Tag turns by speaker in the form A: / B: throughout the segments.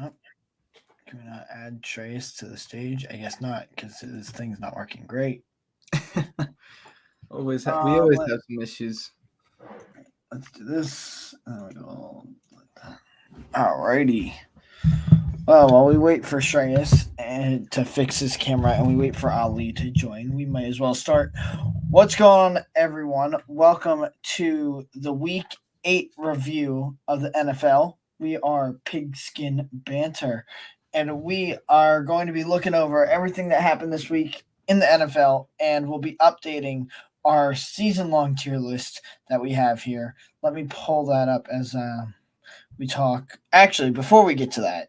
A: Oh, can we not add Shreyas to the stage? I guess not, because this thing's not working great.
B: We always have some issues.
A: Let's do this. Alrighty. Well, while we wait for Shreyas and to fix his camera and we wait for Ali to join, we might as well start. What's going on, everyone? Welcome to the Week 8 review of the NFL. We are Pigskin Banter, and we are going to be looking over everything that happened this week in the NFL, and we'll be updating our season-long tier list that we have here. Let me pull that up as we talk. Actually, before we get to that,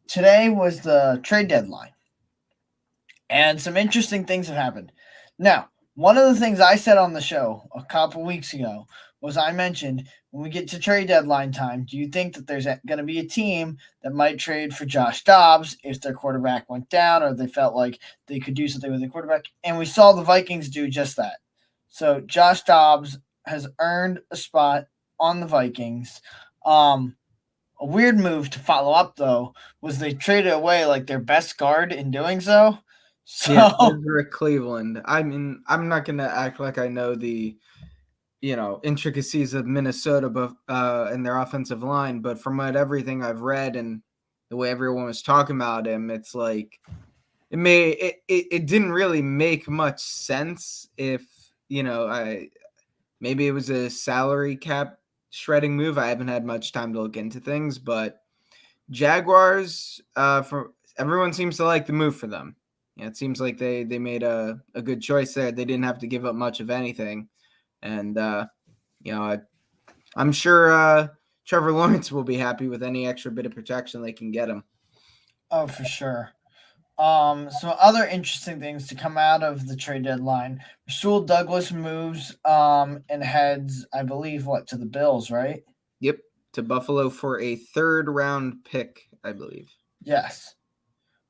A: today was the trade deadline, and some interesting things have happened. Now, one of the things I said on the show a couple weeks ago was I mentioned when we get to trade deadline time, do you think that there's going to be a team that might trade for Josh Dobbs if their quarterback went down or they felt like they could do something with their quarterback? And we saw the Vikings do just that. So Josh Dobbs has earned a spot on the Vikings. A weird move to follow up, though, was they traded away like their best guard in doing so. So
B: Yeah, Rick Cleveland. I mean, I'm not gonna act like I know the, intricacies of Minnesota, and their offensive line, but from everything I've read and the way everyone was talking about him, it's like it didn't really make much sense if maybe it was a salary cap shredding move. I haven't had much time to look into things, but Jaguars, for everyone seems to like the move for them. Yeah, it seems like they made a good choice there. They didn't have to give up much of anything, and I'm sure Trevor Lawrence will be happy with any extra bit of protection they can get him.
A: Oh, for sure. Some other interesting things to come out of the trade deadline. Rasul Douglas moves and heads, I believe, to the Bills, right?
B: Yep, to Buffalo for a 3rd round pick, I believe.
A: Yes.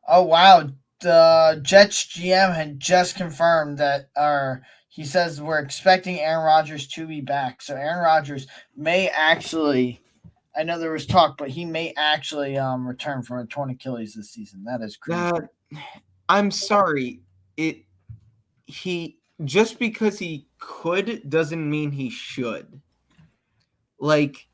A: Oh wow. The Jets GM had just confirmed that he says we're expecting Aaron Rodgers to be back. So Aaron Rodgers may actually, I know there was talk, but he may actually return from a torn Achilles this season. That is crazy.
B: I'm sorry. He just because he could doesn't mean he should. Like,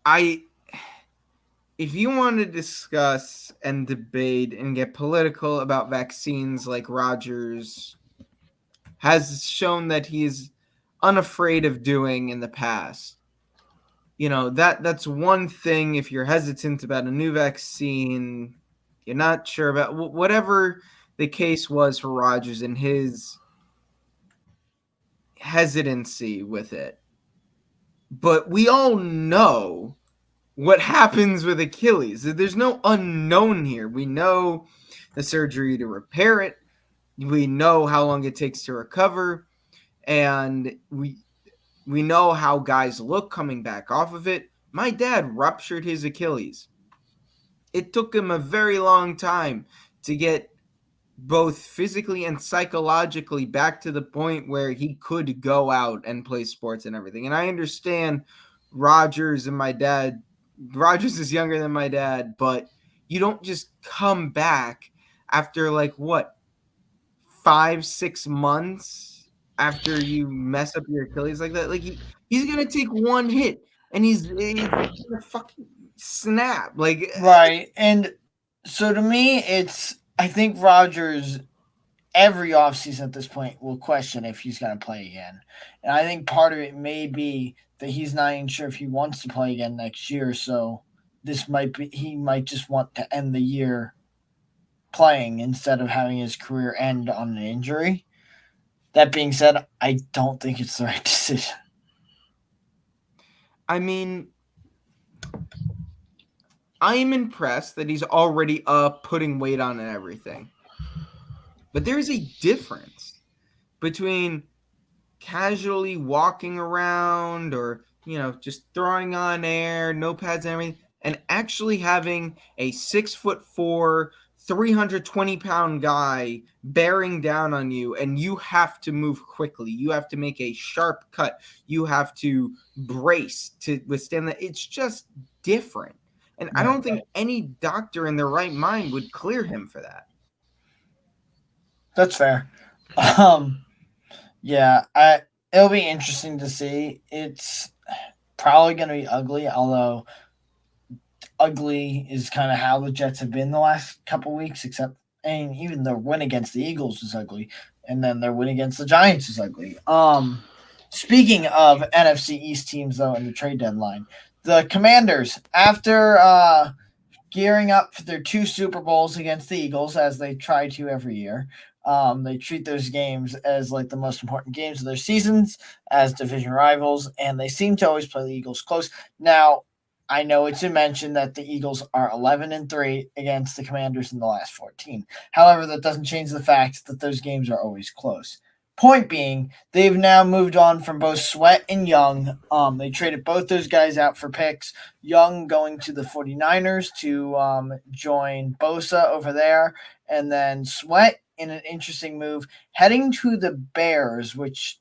B: if you want to discuss and debate and get political about vaccines, like Rodgers has shown that he's unafraid of doing in the past, that's one thing. If you're hesitant about a new vaccine, you're not sure about whatever the case was for Rodgers and his hesitancy with it. But we all know what happens with Achilles. There's no unknown here. We know the surgery to repair it. We know how long it takes to recover, and we know how guys look coming back off of it. My dad ruptured his Achilles. It took him a very long time to get both physically and psychologically back to the point where he could go out and play sports and everything. And I understand Rodgers is younger than my dad, but you don't just come back after 5-6 months after you mess up your Achilles like that. Like he's gonna take one hit and he's gonna fucking snap.
A: Right. And so to me, I think Rodgers every offseason at this point will question if he's going to play again. And I think part of it may be that he's not even sure if he wants to play again next year. So he might just want to end the year playing instead of having his career end on an injury. That being said, I don't think it's the right decision.
B: I mean, I am impressed that he's already putting weight on and everything. But there's a difference between casually walking around or, just throwing on air, no pads and everything, and actually having a 6'4", 320-pound guy bearing down on you, and you have to move quickly. You have to make a sharp cut. You have to brace to withstand that. It's just different. And I don't think any doctor in their right mind would clear him for that.
A: That's fair. Yeah, it'll be interesting to see. It's probably going to be ugly, although ugly is kind of how the Jets have been the last couple weeks, and even their win against the Eagles was ugly, and then their win against the Giants is ugly. Speaking of NFC East teams, though, in the trade deadline, the Commanders, after gearing up for their 2 Super Bowls against the Eagles, as they try to every year, they treat those games as the most important games of their seasons, as division rivals, and they seem to always play the Eagles close. Now, I know it's been mentioned that the Eagles are 11-3 against the Commanders in the last 14. However, that doesn't change the fact that those games are always close. Point being, they've now moved on from both Sweat and Young. They traded both those guys out for picks. Young going to the 49ers to join Bosa over there. And then Sweat, in an interesting move, heading to the Bears, which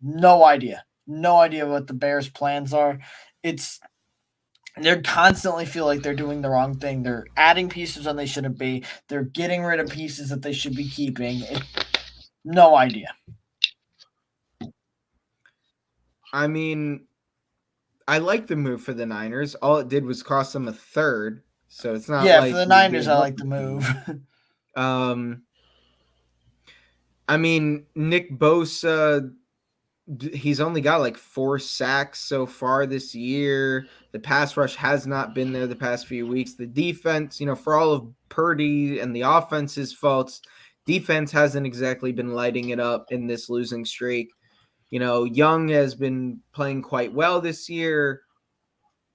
A: no idea. No idea what the Bears' plans are. They constantly feel like they're doing the wrong thing. They're adding pieces when they shouldn't be. They're getting rid of pieces that they should be keeping. No idea.
B: I mean, I like the move for the Niners. All it did was cost them a 3rd, so it's not
A: for the Niners, I like the move.
B: I mean, Nick Bosa he's only got like 4 sacks so far this year. The pass rush has not been there the past few weeks. The defense, for all of Purdy and the offense's faults, defense hasn't exactly been lighting it up in this losing streak. Young has been playing quite well this year.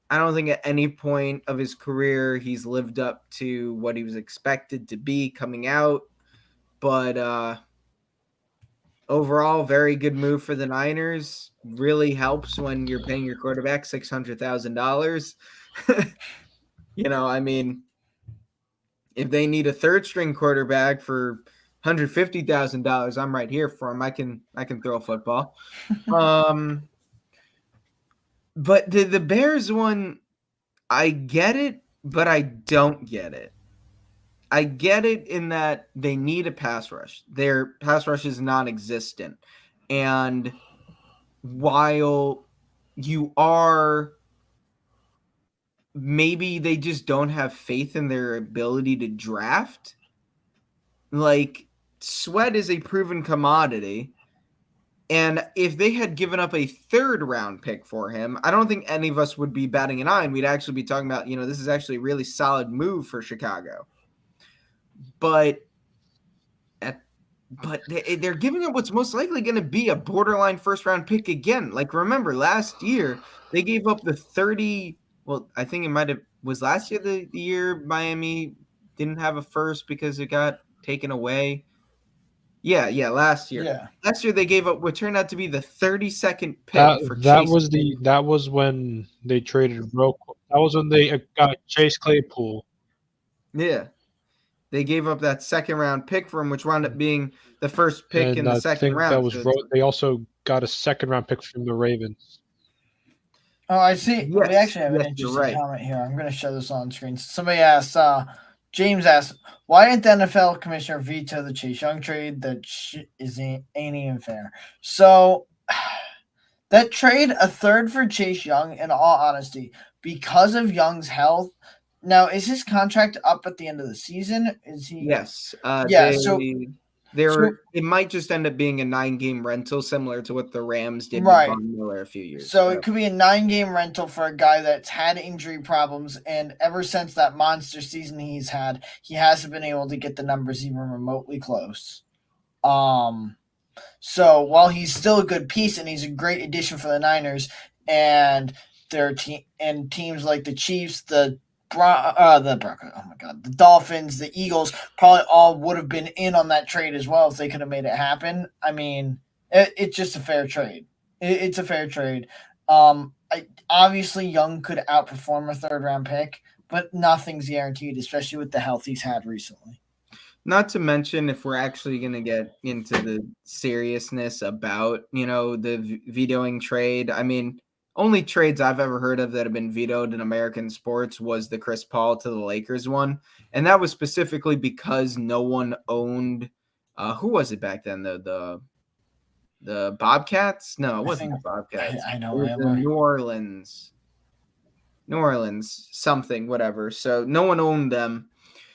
B: I don't think at any point of his career he's lived up to what he was expected to be coming out. But overall, very good move for the Niners. Really helps when you're paying your quarterback $600,000. I mean, if they need a third string quarterback for $150,000, I'm right here for him. I can throw a football. But the Bears one, I get it, but I don't get it. I get it in that they need a pass rush. Their pass rush is non-existent. And while you are, maybe they just don't have faith in their ability to draft. Like, Sweat is a proven commodity. And if they had given up a 3rd round pick for him, I don't think any of us would be batting an eye, and we'd actually be talking about, this is actually a really solid move for Chicago. But they're giving up what's most likely going to be a borderline 1st round pick again. Like, remember last year they gave up the 30. Well, I think was last year the year Miami didn't have a 1st because it got taken away. Yeah, last year.
A: Yeah.
B: Last year they gave up what turned out to be the 32nd pick for
C: That
B: Chase.
C: that was when they traded That was when they got Chase Claypool.
B: Yeah. They gave up that 2nd round pick for him, which wound up being the 1st pick in the 2nd round.
C: That was they also got a 2nd round pick from the Ravens.
A: Oh, I see.
B: Yes,
A: we actually have an
B: yes, you're
A: interesting
B: right.
A: comment here. I'm going to show this on screen. Somebody asked, James asked, why didn't the NFL commissioner veto the Chase Young trade? That ain't even fair. So, that trade, a 3rd for Chase Young, in all honesty, because of Young's health. Now, is his contract up at the end of the season? Is he?
B: Yes.
A: Yeah.
B: It might just end up being a 9-game rental, similar to what the Rams did
A: Right.
B: with Von Miller a few years
A: So
B: ago.
A: it could be a 9-game rental for a guy that's had injury problems, and ever since that monster season he's had, he hasn't been able to get the numbers even remotely close. So while he's still a good piece and he's a great addition for the Niners and their teams like the Chiefs, the Broncos, oh my God, the Dolphins, the Eagles, probably all would have been in on that trade as well if they could have made it happen. I mean, it's just a fair trade. It's a fair trade. Obviously, Young could outperform a 3rd round pick, but nothing's guaranteed, especially with the health he's had recently.
B: Not to mention, if we're actually going to get into the seriousness about, the vetoing trade, I mean, only trades I've ever heard of that have been vetoed in American sports was the Chris Paul to the Lakers one. And that was specifically because no one owned, who was it back then? The Bobcats? No, it wasn't the Bobcats.
A: I know.
B: It was the New Orleans something, whatever. So no one owned them.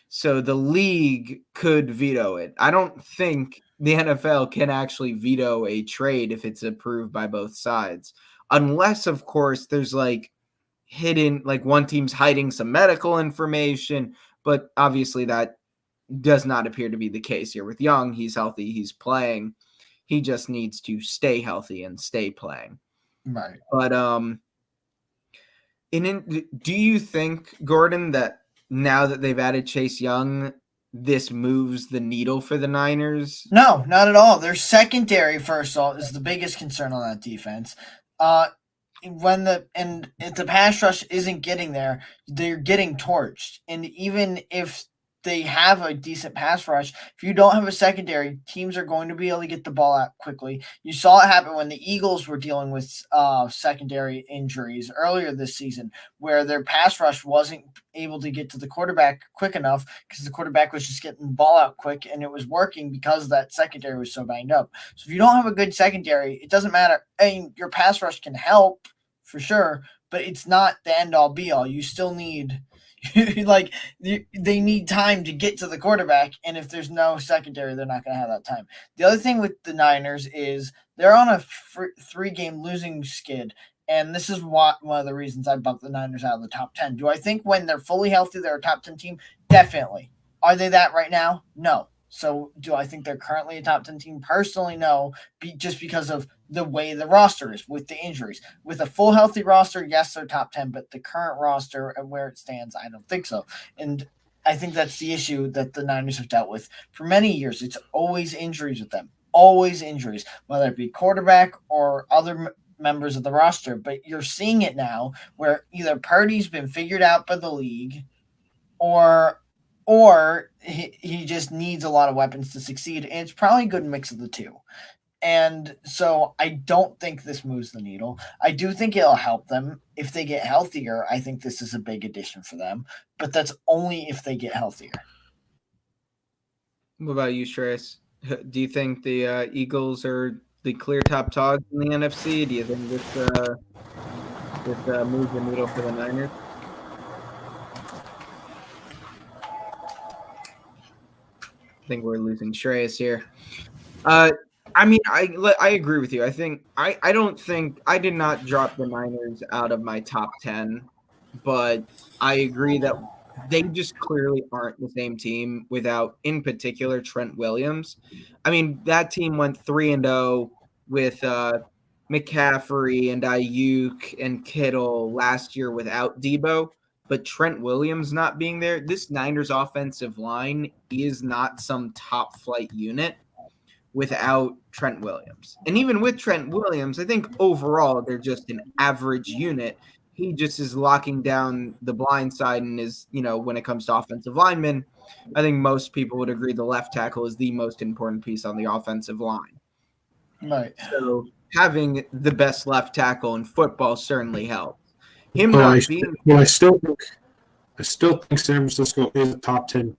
B: So the league could veto it. I don't think the NFL can actually veto a trade if it's approved by both sides. Unless, of course, there's like one team's hiding some medical information. But obviously that does not appear to be the case here with Young. He's healthy. He's playing. He just needs to stay healthy and stay playing.
A: Right.
B: But do you think, Gordon, that now that they've added Chase Young, this moves the needle for the Niners?
A: No, not at all. Their secondary, first of all, is the biggest concern on that defense. If the pass rush isn't getting there, they're getting torched. And even if they have a decent pass rush, if you don't have a secondary, teams are going to be able to get the ball out quickly. You saw it happen when the Eagles were dealing with secondary injuries earlier this season, where their pass rush wasn't able to get to the quarterback quick enough because the quarterback was just getting the ball out quick, and it was working because that secondary was so banged up. So if you don't have a good secondary, it doesn't matter. I mean, your pass rush can help for sure, but it's not the end all be all. You still need they need time to get to the quarterback, and if there's no secondary, they're not going to have that time. The other thing with the Niners is they're on a 3-game losing skid, and this is one of the reasons I bumped the Niners out of the top 10. Do I think when they're fully healthy, they're a top 10 team? Definitely. Are they that right now? No. So do I think they're currently a top 10 team? Personally, no, just because of the way the roster is with the injuries. With a full healthy roster, yes, they're top 10, but the current roster and where it stands, I don't think so. And I think that's the issue that the Niners have dealt with for many years. It's always injuries with them, always injuries, whether it be quarterback or other members of the roster. But you're seeing it now where either Purdy's been figured out by the league or he just needs a lot of weapons to succeed, and it's probably a good mix of the two. And so I don't think this moves the needle. I do think it'll help them. If they get healthier, I think this is a big addition for them, but that's only if they get healthier.
B: What about you, Shreyas? Do you think the Eagles are the clear top dogs in the NFC? Do you think this moves the needle for the Niners? I think we're losing Shreyas here. I mean, I agree with you. I don't think I did not drop the Niners out of my top 10, but I agree that they just clearly aren't the same team without, in particular, Trent Williams. I mean, that team went 3-0 with McCaffrey and Ayuk and Kittle last year without Debo. But Trent Williams not being there, this Niners offensive line is not some top flight unit without Trent Williams. And even with Trent Williams, I think overall they're just an average unit. He just is locking down the blind side and is, when it comes to offensive linemen, I think most people would agree the left tackle is the most important piece on the offensive line.
A: Right.
B: So having the best left tackle in football certainly helps.
D: I still think San Francisco is a top 10.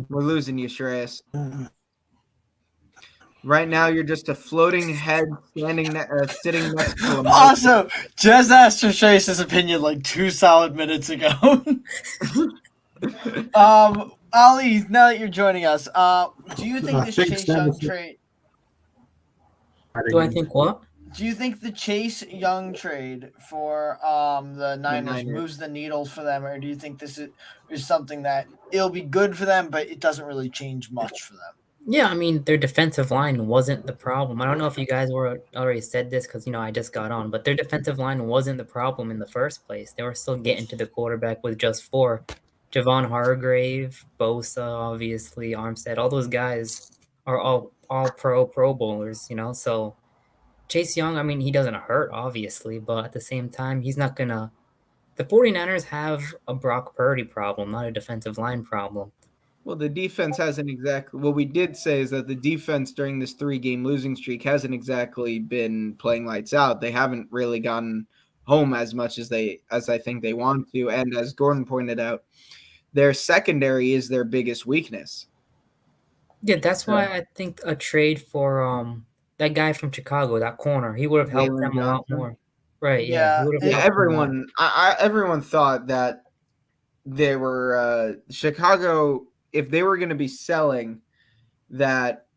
B: We're losing you, Shreyas. Right now, you're just a floating head sitting next to a
A: Also, Jess asked for Shreyas' opinion like 2 solid minutes ago. Ali, now that you're joining us, do you think this Chase Young trade?
E: Do I think what?
A: Do you think the Chase Young trade for the Niners moves the needle for them, or do you think this is something that it'll be good for them, but it doesn't really change much for them?
E: Yeah, I mean, their defensive line wasn't the problem. I don't know if you guys already said this because, I just got on, but their defensive line wasn't the problem in the first place. They were still getting to the quarterback with just 4. Javon Hargrave, Bosa, obviously, Armstead, all those guys are all pro bowlers, so Chase Young, I mean, he doesn't hurt, obviously, but at the same time, he's not going to – the 49ers have a Brock Purdy problem, not a defensive line problem.
B: Well, the defense hasn't exactly – what we did say is that the defense during this 3-game losing streak hasn't exactly been playing lights out. They haven't really gotten home as much as I think they want to. And as Gordon pointed out, their secondary is their biggest weakness.
E: Yeah, that's why I think a trade for that guy from Chicago, that corner, he would have helped them a lot more. Right, yeah.
B: Everyone thought that they were Chicago, if they were going to be selling, that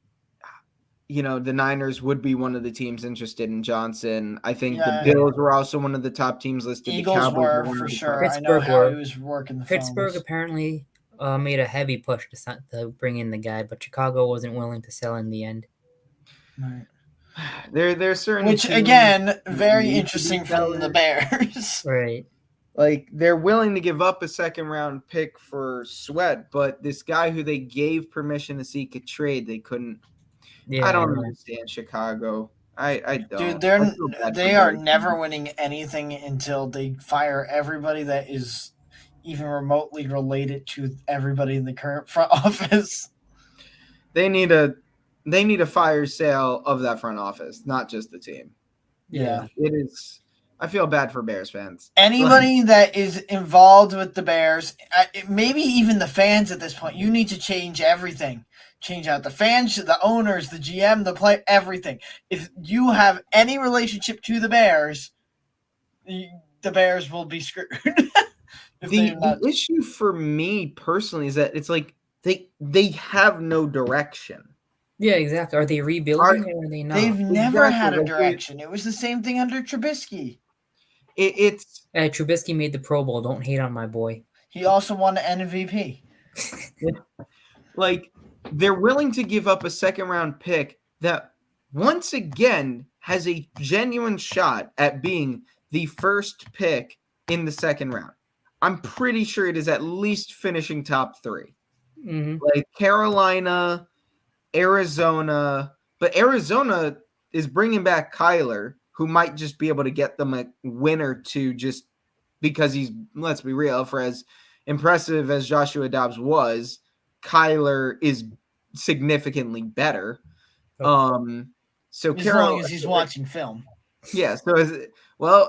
B: the Niners would be one of the teams interested in Johnson. I think the Bills were also one of the top teams listed.
A: Eagles were for sure. I know how he was working the
E: Pittsburgh
A: phones.
E: Apparently made a heavy push to bring in the guy, but Chicago wasn't willing to sell in the end.
A: Right.
B: There's certain
A: which again, very interesting from the Bears.
E: Right.
B: Like they're willing to give up a 2nd-round pick for Sweat, but this guy who they gave permission to seek a trade, they couldn't. Yeah, I don't understand Chicago. I don't.
A: Dude, they are never winning anything until they fire everybody that is even remotely related to everybody in the current front office.
B: They need a fire sale of that front office, not just the team.
A: Yeah.
B: It is. I feel bad for Bears fans.
A: Anybody that is involved with the Bears, maybe even the fans at this point, you need to change everything. Change out the fans, the owners, the GM, the play, everything. If you have any relationship to the Bears, the Bears will be screwed. if
B: The
A: they're not.
B: issue for me personally is that it's like they have no direction.
E: Yeah, exactly. Are they rebuilding or are they not?
A: They've never
B: Exactly,
A: had a
B: like,
A: direction. It was the same thing under Trubisky.
B: It's
E: Trubisky made the Pro Bowl. Don't hate on my boy.
A: He also won the MVP.
B: like they're willing to give up a second round pick that once again has a genuine shot at being the first pick in the second round. I'm pretty sure it is at least finishing top 3.
E: Mm-hmm.
B: Like Carolina, Arizona, but Arizona is bringing back Kyler, who might just be able to get them a win or two just because he's, let's be real, for as impressive as Joshua Dobbs was, Kyler is significantly better. So
A: As long as he's watching film.
B: Yeah, so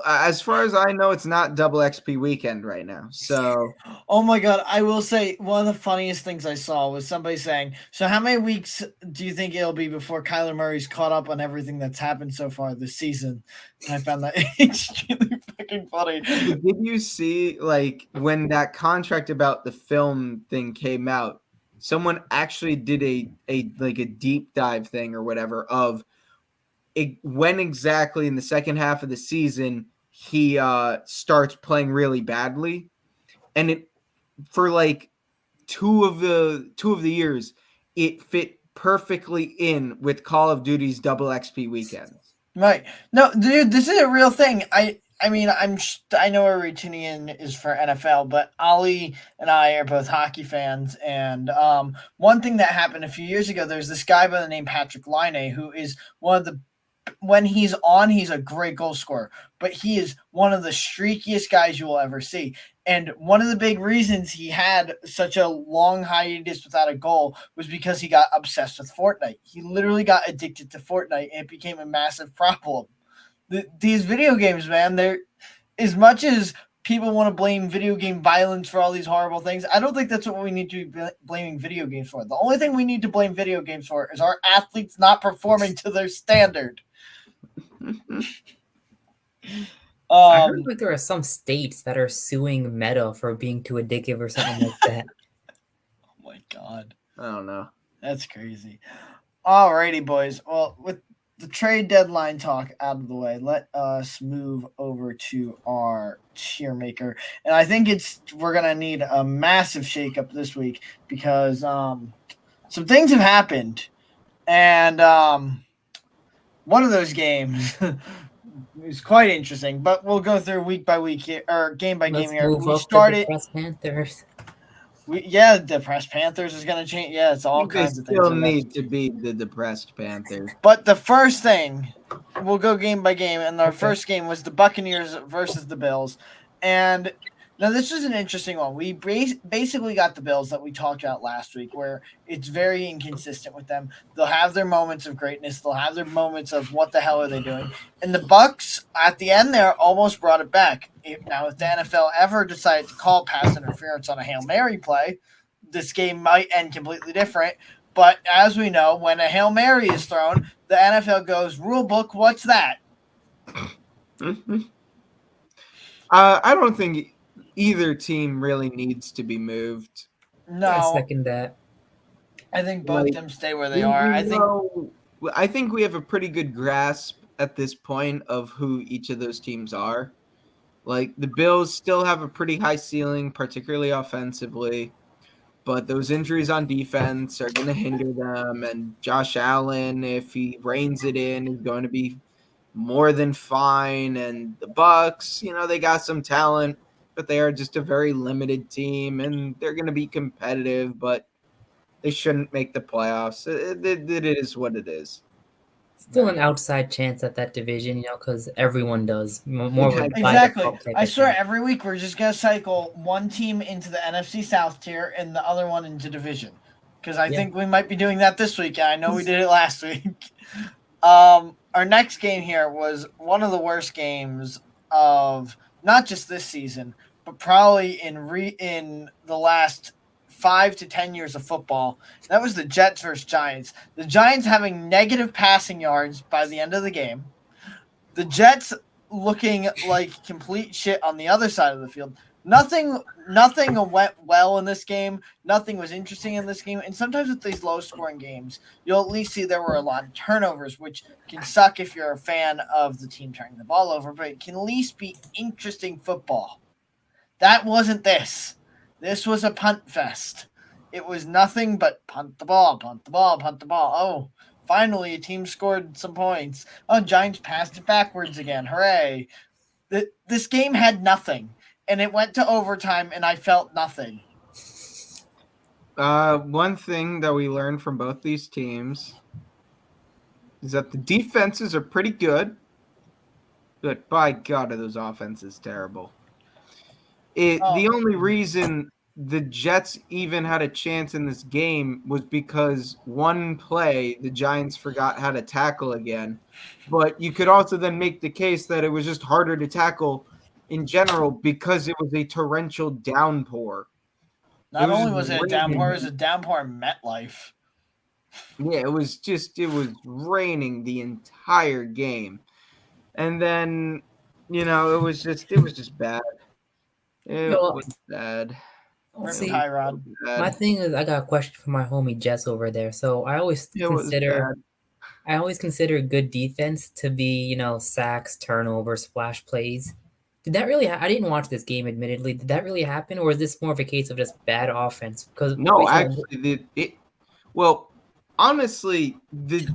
B: as far as I know, it's not double XP weekend right now. So
A: Oh my God, I will say one of the funniest things I saw was somebody saying, so how many weeks do you think it'll be before Kyler Murray's caught up on everything that's happened so far this season? And I found that extremely fucking funny.
B: did you see, like, when that contract about the film thing came out, someone actually did a deep dive thing or whatever of when exactly in the second half of the season he starts playing really badly, and it for like two of the years it fit perfectly in with Call of Duty's double XP weekends.
A: Right. No, dude, this is a real thing. I mean, I know our routine is for NFL, but Ali and I are both hockey fans. And one thing that happened a few years ago, there's this guy by the name Patrick Laine, who is one of the, when he's on, he's a great goal scorer, but he is one of the streakiest guys you will ever see. And one of the big reasons he had such a long hiatus without a goal was because he got obsessed with Fortnite. He literally got addicted to Fortnite, and it became a massive problem. These video games, man, they're, as much as people want to blame video game violence for all these horrible things, I don't think that's what we need to be blaming video games for. The only thing we need to blame video games for is our athletes not performing to their standard.
E: I heard like there are some states that are suing Meta for being too addictive or something like that.
A: Oh my God.
B: I don't know.
A: That's crazy. Alrighty, boys. Well, with the trade deadline talk out of the way, let us move over to our tier maker. And I think we're gonna need a massive shakeup this week because some things have happened. And one of those games is quite interesting, but we'll go through week by week here, or game by game here.
E: We started the Panthers.
A: The depressed Panthers is going to change. Yeah, it's all kinds of things.
B: Still need to be the depressed Panthers.
A: But the first thing, we'll go game by game, and our first game was the Buccaneers versus the Bills. And now this was an interesting one. We basically got the Bills that we talked about last week, where it's very inconsistent with them. They'll have their moments of greatness. They'll have their moments of what the hell are they doing? And the Bucs, at the end there, almost brought it back. Now, if the NFL ever decides to call pass interference on a Hail Mary play, this game might end completely different. But as we know, when a Hail Mary is thrown, the NFL goes, rule book, what's that?
B: I don't think either team really needs to be moved.
A: No.
E: I second that.
A: I think both of them stay where they are.
B: I think we have a pretty good grasp at this point of who each of those teams are. Like, the Bills still have a pretty high ceiling, particularly offensively, but those injuries on defense are going to hinder them. And Josh Allen, if he reins it in, is going to be more than fine. And the Bucs, they got some talent, but they are just a very limited team, and they're going to be competitive, but they shouldn't make the playoffs. It is what it is.
E: Still an outside chance at that division, because everyone does.
A: Exactly. I swear every week we're just going to cycle one team into the NFC South tier and the other one into division. Because I think we might be doing that this week. I know we did it last week. Our next game here was one of the worst games of not just this season, but probably in the last 5 to 10 years of football. That was the Jets versus Giants. The Giants having negative passing yards by the end of the game. The Jets looking like complete shit on the other side of the field. Nothing went well in this game. Nothing was interesting in this game. And sometimes with these low-scoring games, you'll at least see there were a lot of turnovers, which can suck if you're a fan of the team turning the ball over, but it can at least be interesting football. That wasn't this. This was a punt fest. It was nothing but punt the ball, punt the ball, punt the ball. Oh, finally a team scored some points. Oh, Giants passed it backwards again. Hooray. This game had nothing. And it went to overtime, and I felt nothing.
B: One thing that we learned from both these teams is that the defenses are pretty good, but by God, are those offenses terrible. The only reason the Jets even had a chance in this game was because one play, the Giants forgot how to tackle again. But you could also then make the case that it was just harder to tackle in general because it was a torrential downpour.
A: Not only was it a downpour, it was a downpour in MetLife.
B: Yeah, it was raining the entire game. And then, it was just bad. It was bad.
E: See,
A: Tyrod.
E: My thing is, I got a question for my homie Jess over there. So I always consider good defense to be, sacks, turnovers, splash plays. Did that really? I didn't watch this game, admittedly. Did that really happen, or is this more of a case of just bad offense? Because
B: honestly, the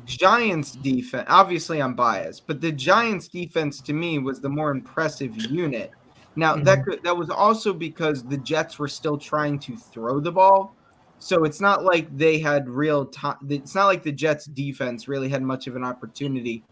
B: Giants' defense. Obviously, I'm biased, but the Giants' defense to me was the more impressive unit. Now that was also because the Jets were still trying to throw the ball, so it's not like they had real time. It's not like the Jets' defense really had much of an opportunity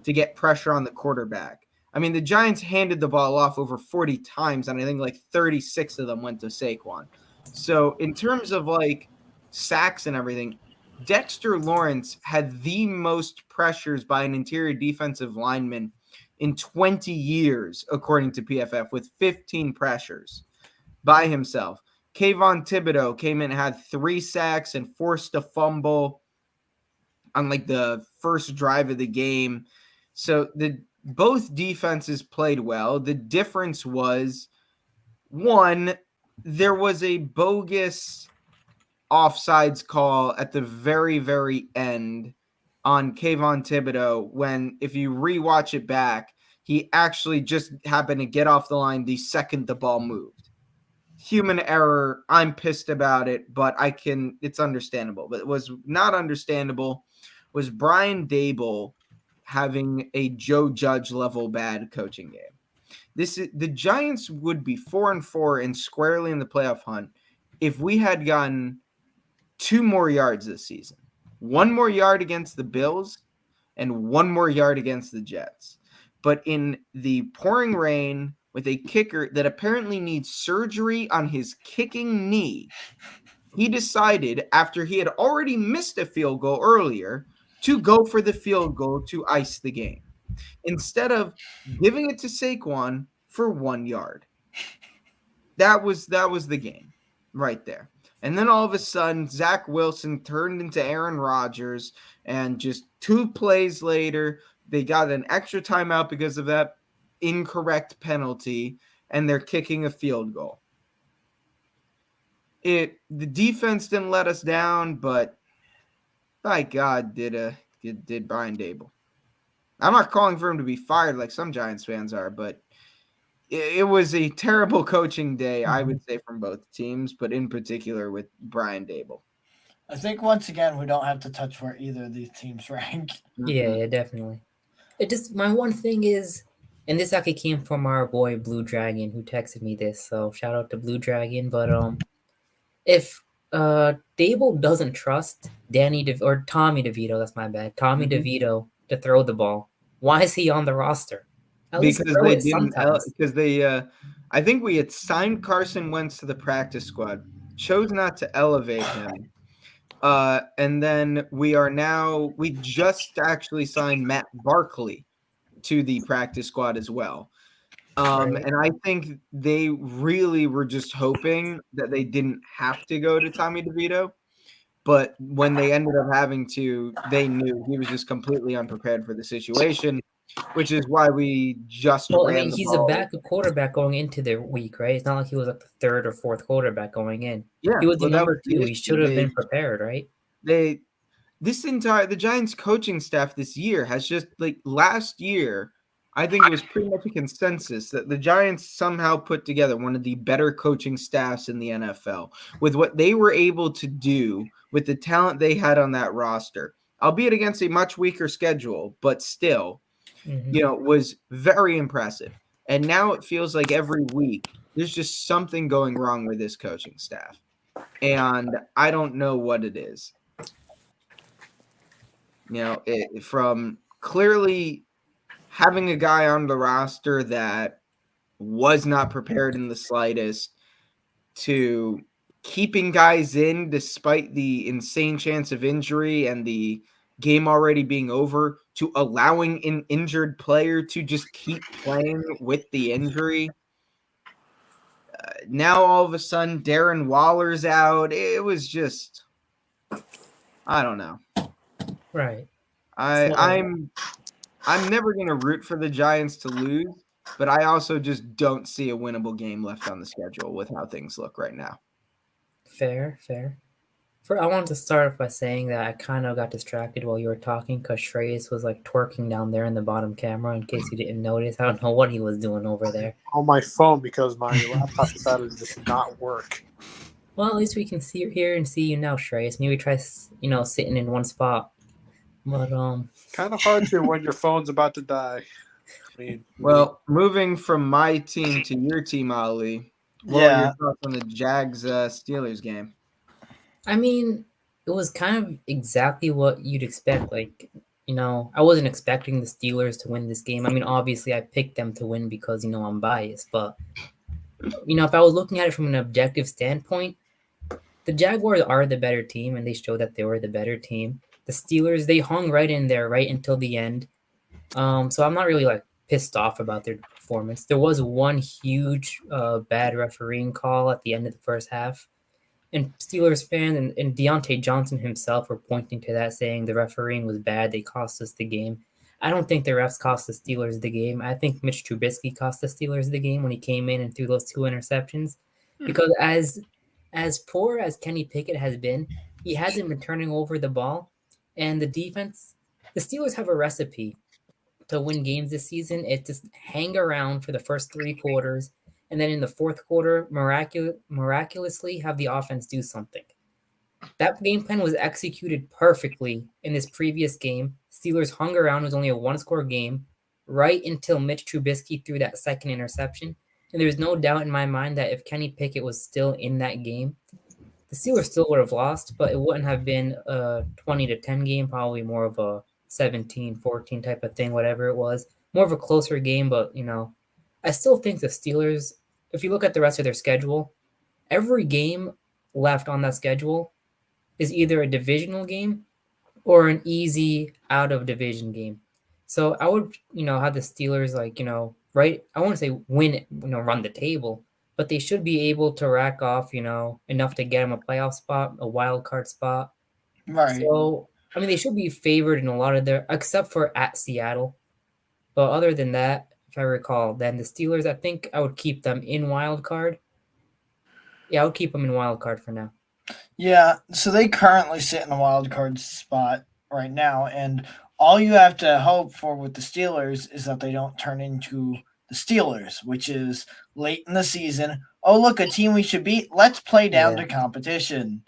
B: to get pressure on the quarterback. I mean, the Giants handed the ball off over 40 times, and I think like 36 of them went to Saquon. So in terms of like sacks and everything, Dexter Lawrence had the most pressures by an interior defensive lineman in 20 years, according to PFF, with 15 pressures by himself. Kayvon Thibodeau came in and had 3 sacks and forced a fumble on like the first drive of the game. So both defenses played well. The difference was, one, there was a bogus offsides call at the very, very end on Kayvon Thibodeau when, if you rewatch it back, he actually just happened to get off the line the second the ball moved. Human error. I'm pissed about it, but it's understandable. But it was not understandable was Brian Daboll having a Joe Judge level bad coaching game. The Giants would be 4-4 and squarely in the playoff hunt if we had gotten 2 more yards this season. 1 more yard against the Bills and 1 more yard against the Jets. But in the pouring rain with a kicker that apparently needs surgery on his kicking knee, he decided, after he had already missed a field goal earlier, to go for the field goal to ice the game instead of giving it to Saquon for 1 yard. That was the game right there. And then all of a sudden, Zach Wilson turned into Aaron Rodgers, and just 2 plays later, they got an extra timeout because of that incorrect penalty, and they're kicking a field goal. The defense didn't let us down, but by God, did Brian Daboll. I'm not calling for him to be fired like some Giants fans are, but it was a terrible coaching day, I would say, from both teams, but in particular with Brian Daboll.
A: I think once again we don't have to touch where either of these teams rank.
E: Yeah, definitely. My one thing is, and this actually came from our boy Blue Dragon who texted me this, so shout out to Blue Dragon. But if Daboll doesn't trust Tommy DeVito, that's my bad, Tommy DeVito to throw the ball, why is he on the roster?
B: Because they didn't. Because I think we had signed Carson Wentz to the practice squad, chose not to elevate him, and then we just actually signed Matt Barkley to the practice squad as well. And I think they really were just hoping that they didn't have to go to Tommy DeVito. But when they ended up having to, they knew he was just completely unprepared for the situation. which is why we just
E: Well, I
B: ran
E: mean,
B: the
E: he's
B: ball.
E: a backup quarterback going into the week, right? It's not like he was like the third or fourth quarterback going in.
B: Yeah,
E: He was the
B: well, that
E: number
B: was the
E: 2. He
B: issue.
E: should have been prepared, right?
B: The Giants coaching staff this year has just like last year, I think it was pretty much a consensus that the Giants somehow put together one of the better coaching staffs in the NFL with what they were able to do with the talent they had on that roster, albeit against a much weaker schedule, but still, was very impressive. And now it feels like every week there's just something going wrong with this coaching staff. And I don't know what it is. From clearly having a guy on the roster that was not prepared in the slightest to keeping guys in despite the insane chance of injury and the game already being over to allowing an injured player to just keep playing with the injury. Now all of a sudden Darren Waller's out. It was just, I don't know.
E: Right.
B: I'm never going to root for the Giants to lose, but I also just don't see a winnable game left on the schedule with how things look right now.
E: Fair. I wanted to start off by saying that I kind of got distracted while you were talking because Shreyas was like twerking down there in the bottom camera. In case you didn't notice, I don't know what he was doing over there.
C: On my phone because my laptop decided to just not work.
E: Well, at least we can see you here and see you now, Shreyas. Maybe try, sitting in one spot. But
C: kind of hard to when your phone's about to die. I mean,
B: well, moving from my team to your team, Ali. What are your thoughts on the Jags Steelers game?
E: I mean, it was kind of exactly what you'd expect. Like, I wasn't expecting the Steelers to win this game. I mean, obviously, I picked them to win because I'm biased. But if I was looking at it from an objective standpoint, the Jaguars are the better team, and they showed that they were the better team. The Steelers, they hung right in there right until the end. So I'm not really like pissed off about their performance. There was one huge bad refereeing call at the end of the first half. And Steelers fans and Deontay Johnson himself were pointing to that, saying the refereeing was bad. They cost us the game. I don't think the refs cost the Steelers the game. I think Mitch Trubisky cost the Steelers the game when he came in and threw those 2 interceptions. Because as poor as Kenny Pickett has been, he hasn't been turning over the ball. And the defense, the Steelers have a recipe to win games this season. It's just hang around for the first 3 quarters, and then in the fourth quarter, miraculously have the offense do something. That game plan was executed perfectly in this previous game. Steelers hung around. It was only a 1-score game right until Mitch Trubisky threw that second interception. And there's no doubt in my mind that if Kenny Pickett was still in that game, the Steelers still would have lost, but it wouldn't have been a 20-10 game, probably more of a 17-14 type of thing, whatever it was. More of a closer game, but, I still think the Steelers, if you look at the rest of their schedule, every game left on that schedule is either a divisional game or an easy out-of-division game. So I would, have the Steelers, right, I want to say win, run the table, but they should be able to rack off, enough to get them a playoff spot, a wild card spot.
A: Right.
E: So, I mean, they should be favored in a lot of their, except for at Seattle. But other than that, if I recall, then the Steelers, I think I would keep them in wild card. Yeah, I would keep them in wild card for now.
A: Yeah, so they currently sit in a wild card spot right now, and all you have to hope for with the Steelers is that they don't turn into the Steelers, which is late in the season. Oh, look, a team we should beat. Let's play down to competition.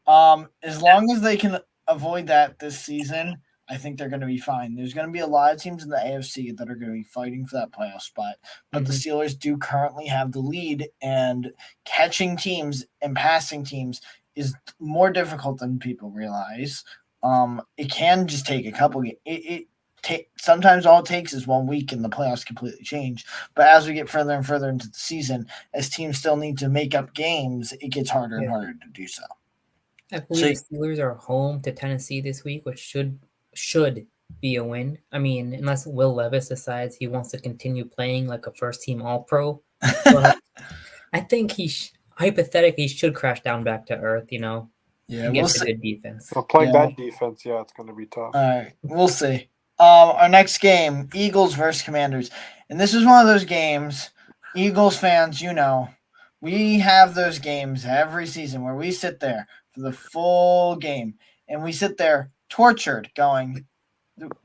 A: As long as they can avoid that this season, I think they're going to be fine. There's going to be a lot of teams in the AFC that are going to be fighting for that playoff spot, but the Steelers do currently have the lead, and catching teams and passing teams is more difficult than people realize. It can just take a couple. Sometimes all it takes is 1 week and the playoffs completely change. But as we get further and further into the season, as teams still need to make up games, it gets harder and harder to do so.
E: I believe the Steelers are home to Tennessee this week, which should be a win. I mean, unless Will Levis decides he wants to continue playing like a first-team All-Pro. But I think hypothetically should crash down back to earth,
A: Yeah,
E: against a good defense.
C: Well, playing that defense, it's going to be tough.
A: All right, we'll see. Our next game, Eagles versus Commanders. And this is one of those games, Eagles fans, we have those games every season where we sit there for the full game and we sit there tortured going,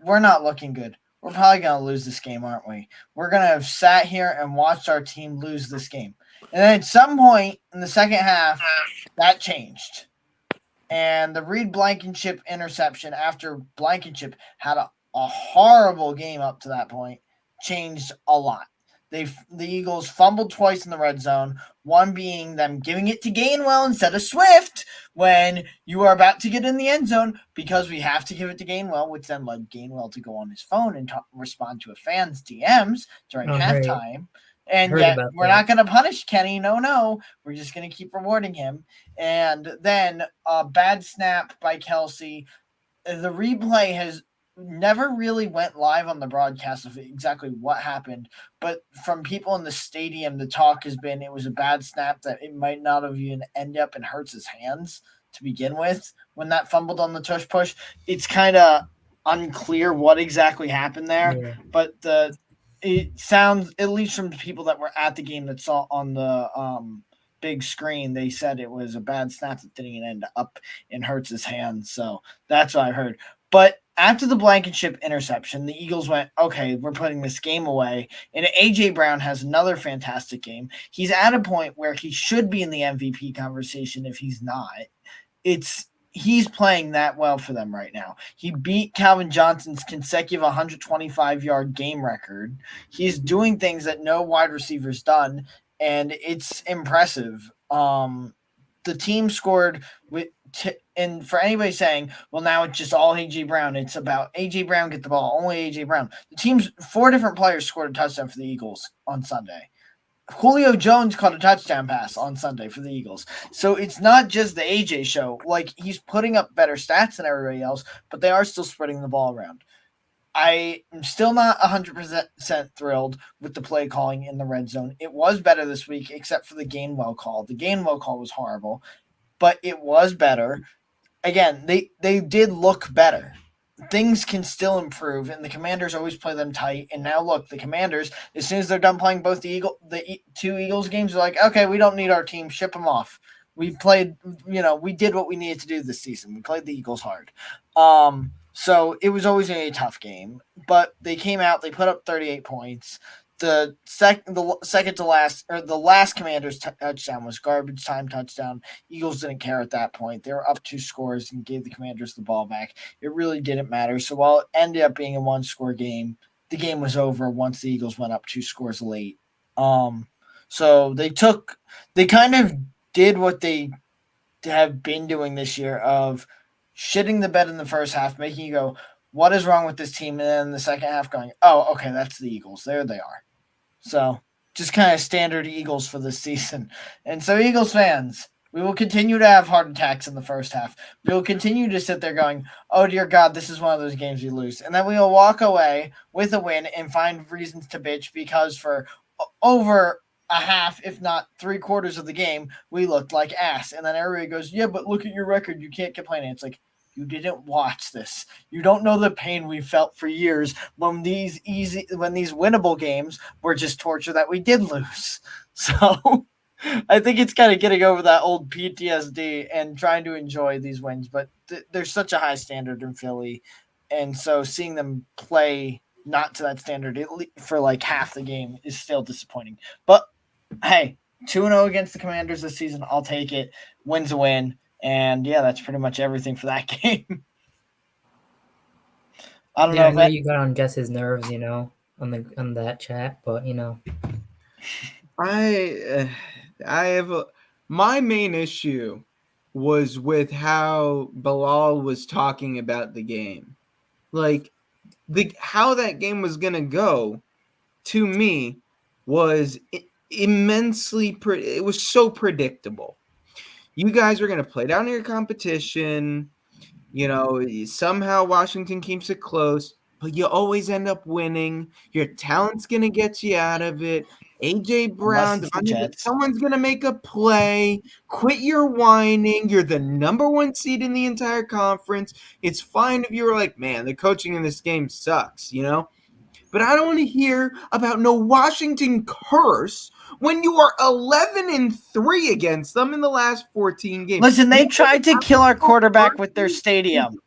A: we're not looking good. We're probably going to lose this game, aren't we? We're going to have sat here and watched our team lose this game. And then at some point in the second half, that changed. And the Reed Blankenship interception after Blankenship had a horrible game up to that point changed a lot. The Eagles fumbled twice in the red zone, one being them giving it to Gainwell instead of Swift when you are about to get in the end zone because we have to give it to Gainwell, which then led Gainwell to go on his phone and respond to a fan's DMs during halftime. And yet we're not going to punish Kenny. No. We're just going to keep rewarding him. And then a bad snap by Kelsey. The replay has never really went live on the broadcast of exactly what happened, but from people in the stadium, the talk has been it was a bad snap that it might not have even ended up in Hurts's hands to begin with when that fumbled on the tush push. It's kind of unclear what exactly happened there, but it sounds, at least from people that were at the game that saw on the big screen, they said it was a bad snap that didn't end up in Hurts's hands. So that's what I heard. But after the Blankenship interception, the Eagles went, okay, we're putting this game away. And A.J. Brown has another fantastic game. He's at a point where he should be in the MVP conversation if he's not. He's playing that well for them right now. He beat Calvin Johnson's consecutive 125-yard game record. He's doing things that no wide receiver's done, and it's impressive. The team scored and for anybody saying, well, now it's just all A.J. Brown, it's about A.J. Brown get the ball, only A.J. Brown. The team's 4 different players scored a touchdown for the Eagles on Sunday. Julio Jones caught a touchdown pass on Sunday for the Eagles. So it's not just the A.J. show. Like, he's putting up better stats than everybody else, but they are still spreading the ball around. I am still not 100% thrilled with the play calling in the red zone. It was better this week, except for the Gainwell call. The Gainwell call was horrible, but it was better. Again, they did look better. Things can still improve, and the Commanders always play them tight. And now look, the Commanders, as soon as they're done playing both the 2 Eagles games, they're like, okay, we don't need our team, ship them off. We played, we did what we needed to do this season. We played the Eagles hard. So it was always a tough game, but they came out, they put up 38 points. The second to last, or the last Commanders touchdown was garbage time touchdown. Eagles didn't care at that point. They were up 2 scores and gave the Commanders the ball back. It really didn't matter. So while it ended up being a 1-score game, the game was over once the Eagles went up 2 scores late. So they kind of did what they have been doing this year of shitting the bed in the first half, making you go, what is wrong with this team? And then in the second half going, oh, okay, that's the Eagles. There they are. So just kind of standard Eagles for this season. And so Eagles fans, we will continue to have heart attacks in the first half. We will continue to sit there going, oh, dear God, this is one of those games we lose. And then we will walk away with a win and find reasons to bitch because for over a half, if not 3/4 of the game, we looked like ass. And then everybody goes, yeah, but look at your record. You can't complain. And it's like, you didn't watch this. You don't know the pain we felt for years when these winnable games were just torture that we did lose. So I think it's kind of getting over that old PTSD and trying to enjoy these wins. But there's such a high standard in Philly. And so seeing them play not to that standard for like half the game is still disappointing. But hey, 2-0 against the Commanders this season. I'll take it. Win's a win. And yeah, that's pretty much everything for that game. I don't know.
E: I know you got on Jess's nerves, on that chat, but
B: I have my main issue was with how Bilal was talking about the game, like how that game was gonna go. To me, was immensely. It was so predictable. You guys are going to play down your competition. Somehow Washington keeps it close, but you always end up winning. Your talent's going to get you out of it. AJ Brown,
A: it's the Jets.
B: someone's gonna make a play. Quit your whining. You're the number 1 seed in the entire conference. It's fine if you were like, man, the coaching in this game sucks, But I don't want to hear about no Washington curse when you are 11-3 against them in the last 14 games.
A: Listen, they tried to kill our quarterback with their stadium.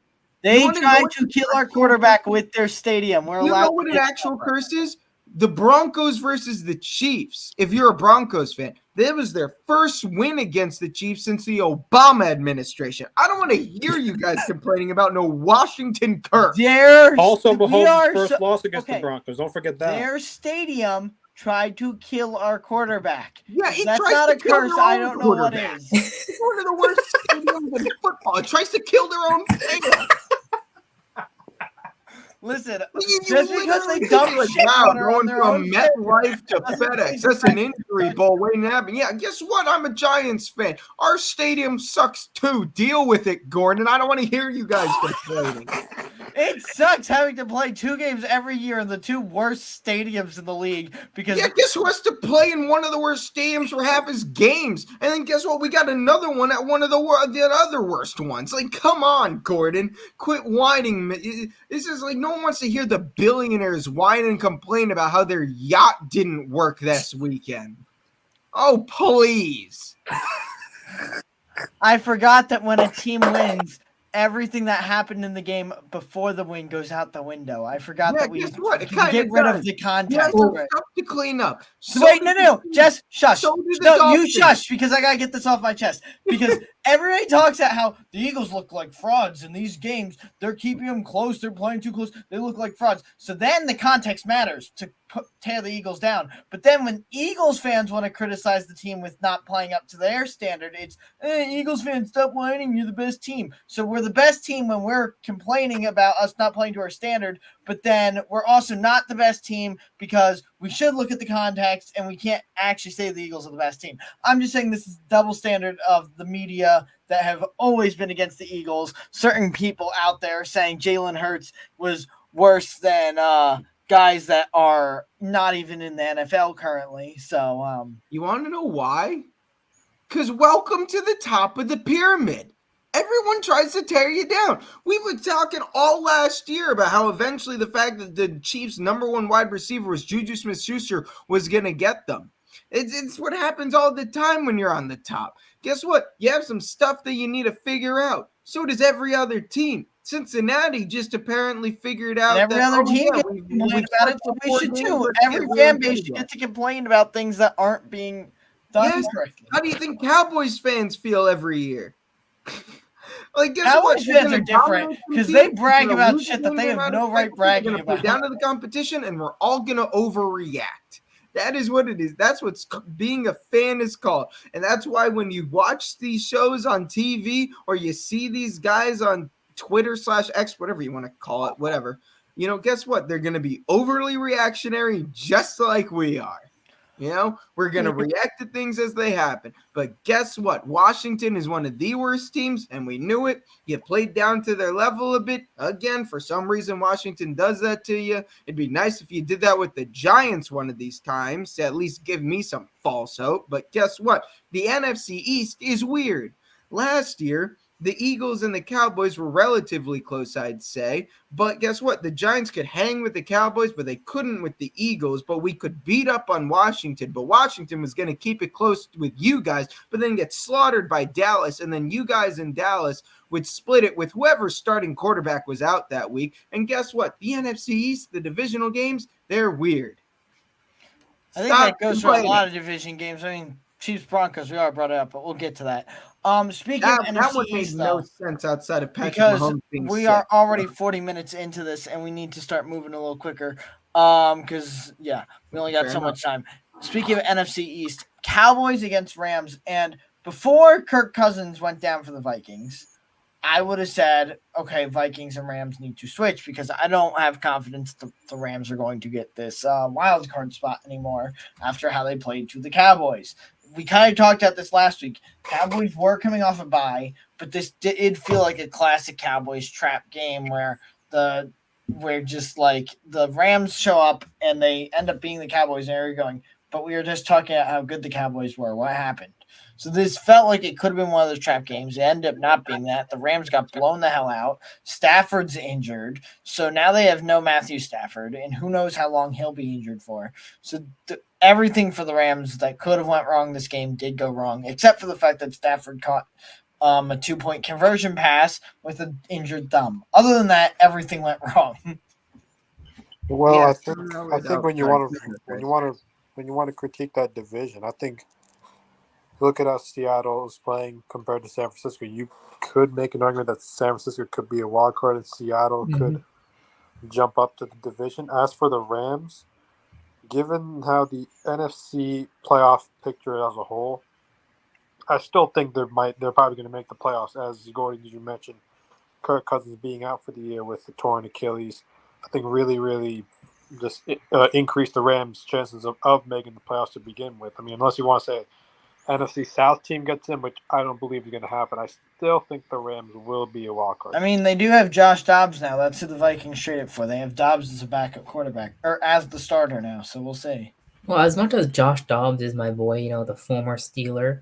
A: They tried to kill our quarterback with their stadium. We're
B: You
A: allowed
B: know what an actual curse is? The Broncos versus the Chiefs. If you're a Broncos fan, that was their first win against the Chiefs since the Obama administration. I don't want to hear you guys complaining about no Washington curse.
F: Also, Mahomes' first loss against the Broncos. Don't forget that.
A: Their stadium tried to kill our quarterback.
B: Yeah,
A: That's not a curse. I don't know what is.
B: It's one of the worst stadiums in football. It tries to kill their own fans.
A: Listen, just because they dump shit water on their own
B: MetLife to FedEx, that's an injury bowl waiting to happen. Yeah, guess what? I'm a Giants fan. Our stadium sucks too. Deal with it, Gordon. I don't want to hear you guys complaining.
A: It sucks having to play 2 games every year in the 2 worst stadiums in the league because
B: guess who has to play in one of the worst stadiums for half his games? And then guess what? We got another one at one of the other worst ones. Like, come on, Gordon. Quit whining. This is like no one wants to hear the billionaires whine and complain about how their yacht didn't work this weekend. Oh, please.
A: I forgot that when a team wins, everything that happened in the game before the win goes out the window. I forgot that we get rid of the contact.
B: Stuff to clean up.
A: Wait, no. Jess, shush. No, you shush because I got to get this off my chest. Because everybody talks about how the Eagles look like frauds in these games. They're keeping them close. They're playing too close. They look like frauds. So then the context matters to tear the Eagles down. But then when Eagles fans want to criticize the team with not playing up to their standard, it's, Eagles fans, stop whining. You're the best team. So we're the best team when we're complaining about us not playing to our standard. But then we're also not the best team because we should look at the context and we can't actually say the Eagles are the best team. I'm just saying this is double standard of the media that have always been against the Eagles. Certain people out there saying Jalen Hurts was worse than guys that are not even in the NFL currently. So
B: you want to know why? Because welcome to the top of the pyramid. Everyone tries to tear you down. We were talking all last year about how eventually the fact that the Chiefs' number 1 wide receiver was Juju Smith-Schuster was going to get them. It's what happens all the time when you're on the top. Guess what? You have some stuff that you need to figure out. So does every other team. Cincinnati just apparently figured out
A: every
B: that
A: other team gets to complain about it, so we should too. Every fan base should get to complain about things that aren't being done correctly.
B: How do you think Cowboys fans feel every year? Like,
A: Cowboys fans are different because they brag about shit that they have no right bragging about.
B: Down to the competition, and we're all gonna overreact. That is what it is. That's what being a fan is called. And that's why when you watch these shows on TV or you see these guys on Twitter/X, whatever you want to call it, whatever, guess what? They're going to be overly reactionary just like we are. We're going to react to things as they happen. But guess what? Washington is one of the worst teams, and we knew it. You played down to their level a bit. Again, for some reason, Washington does that to you. It'd be nice if you did that with the Giants one of these times to at least give me some false hope. But guess what? The NFC East is weird. Last year, the Eagles and the Cowboys were relatively close, I'd say. But guess what? The Giants could hang with the Cowboys, but they couldn't with the Eagles. But we could beat up on Washington. But Washington was going to keep it close with you guys, but then get slaughtered by Dallas. And then you guys in Dallas would split it with whoever's starting quarterback was out that week. And guess what? The NFC East, the divisional games, they're weird.
A: I think that goes for a lot of division games. I mean, Chiefs Broncos, we already brought it up, but we'll get to that. Speaking of NFC East,
B: no sense outside of Patrick
A: because
B: Mahomes being
A: we
B: sick.
A: are already 40 minutes into this, and we need to start moving a little quicker. Because we only got much time. Speaking of NFC East, Cowboys against Rams, and before Kirk Cousins went down for the Vikings, I would have said, okay, Vikings and Rams need to switch because I don't have confidence the Rams are going to get this wild card spot anymore after how they played to the Cowboys. We kind of talked about this last week. Cowboys were coming off a bye, but this did feel like a classic Cowboys trap game where just like the Rams show up and they end up being the Cowboys and they're going, but we were just talking about how good the Cowboys were. What happened? So this felt like it could have been one of those trap games. It ended up not being that. The Rams got blown the hell out. Stafford's injured. So now they have no Matthew Stafford, and who knows how long he'll be injured for. So everything for the Rams that could have went wrong this game did go wrong, except for the fact that Stafford caught a 2-point conversion pass with an injured thumb. Other than that, everything went wrong.
G: Well,
B: Yeah,
G: I think when you want to critique that division, I think look at how Seattle is playing compared to San Francisco. You could make an argument that San Francisco could be a wild card and Seattle could jump up to the division. As for the Rams, given how the NFC playoff picture as a whole, I still think they're probably going to make the playoffs. As Gordon, you mentioned, Kirk Cousins being out for the year with the torn Achilles, I think really just increased the Rams' chances of making the playoffs to begin with. I mean, unless you want to say NFC South team gets in, which I don't believe is going to happen, I still think the Rams will be a wild card.
A: I mean, they do have Josh Dobbs now. That's who the Vikings traded for. They have Dobbs as a backup quarterback, or as the starter now, so we'll see.
E: Well, as much as Josh Dobbs is my boy, the former Steeler,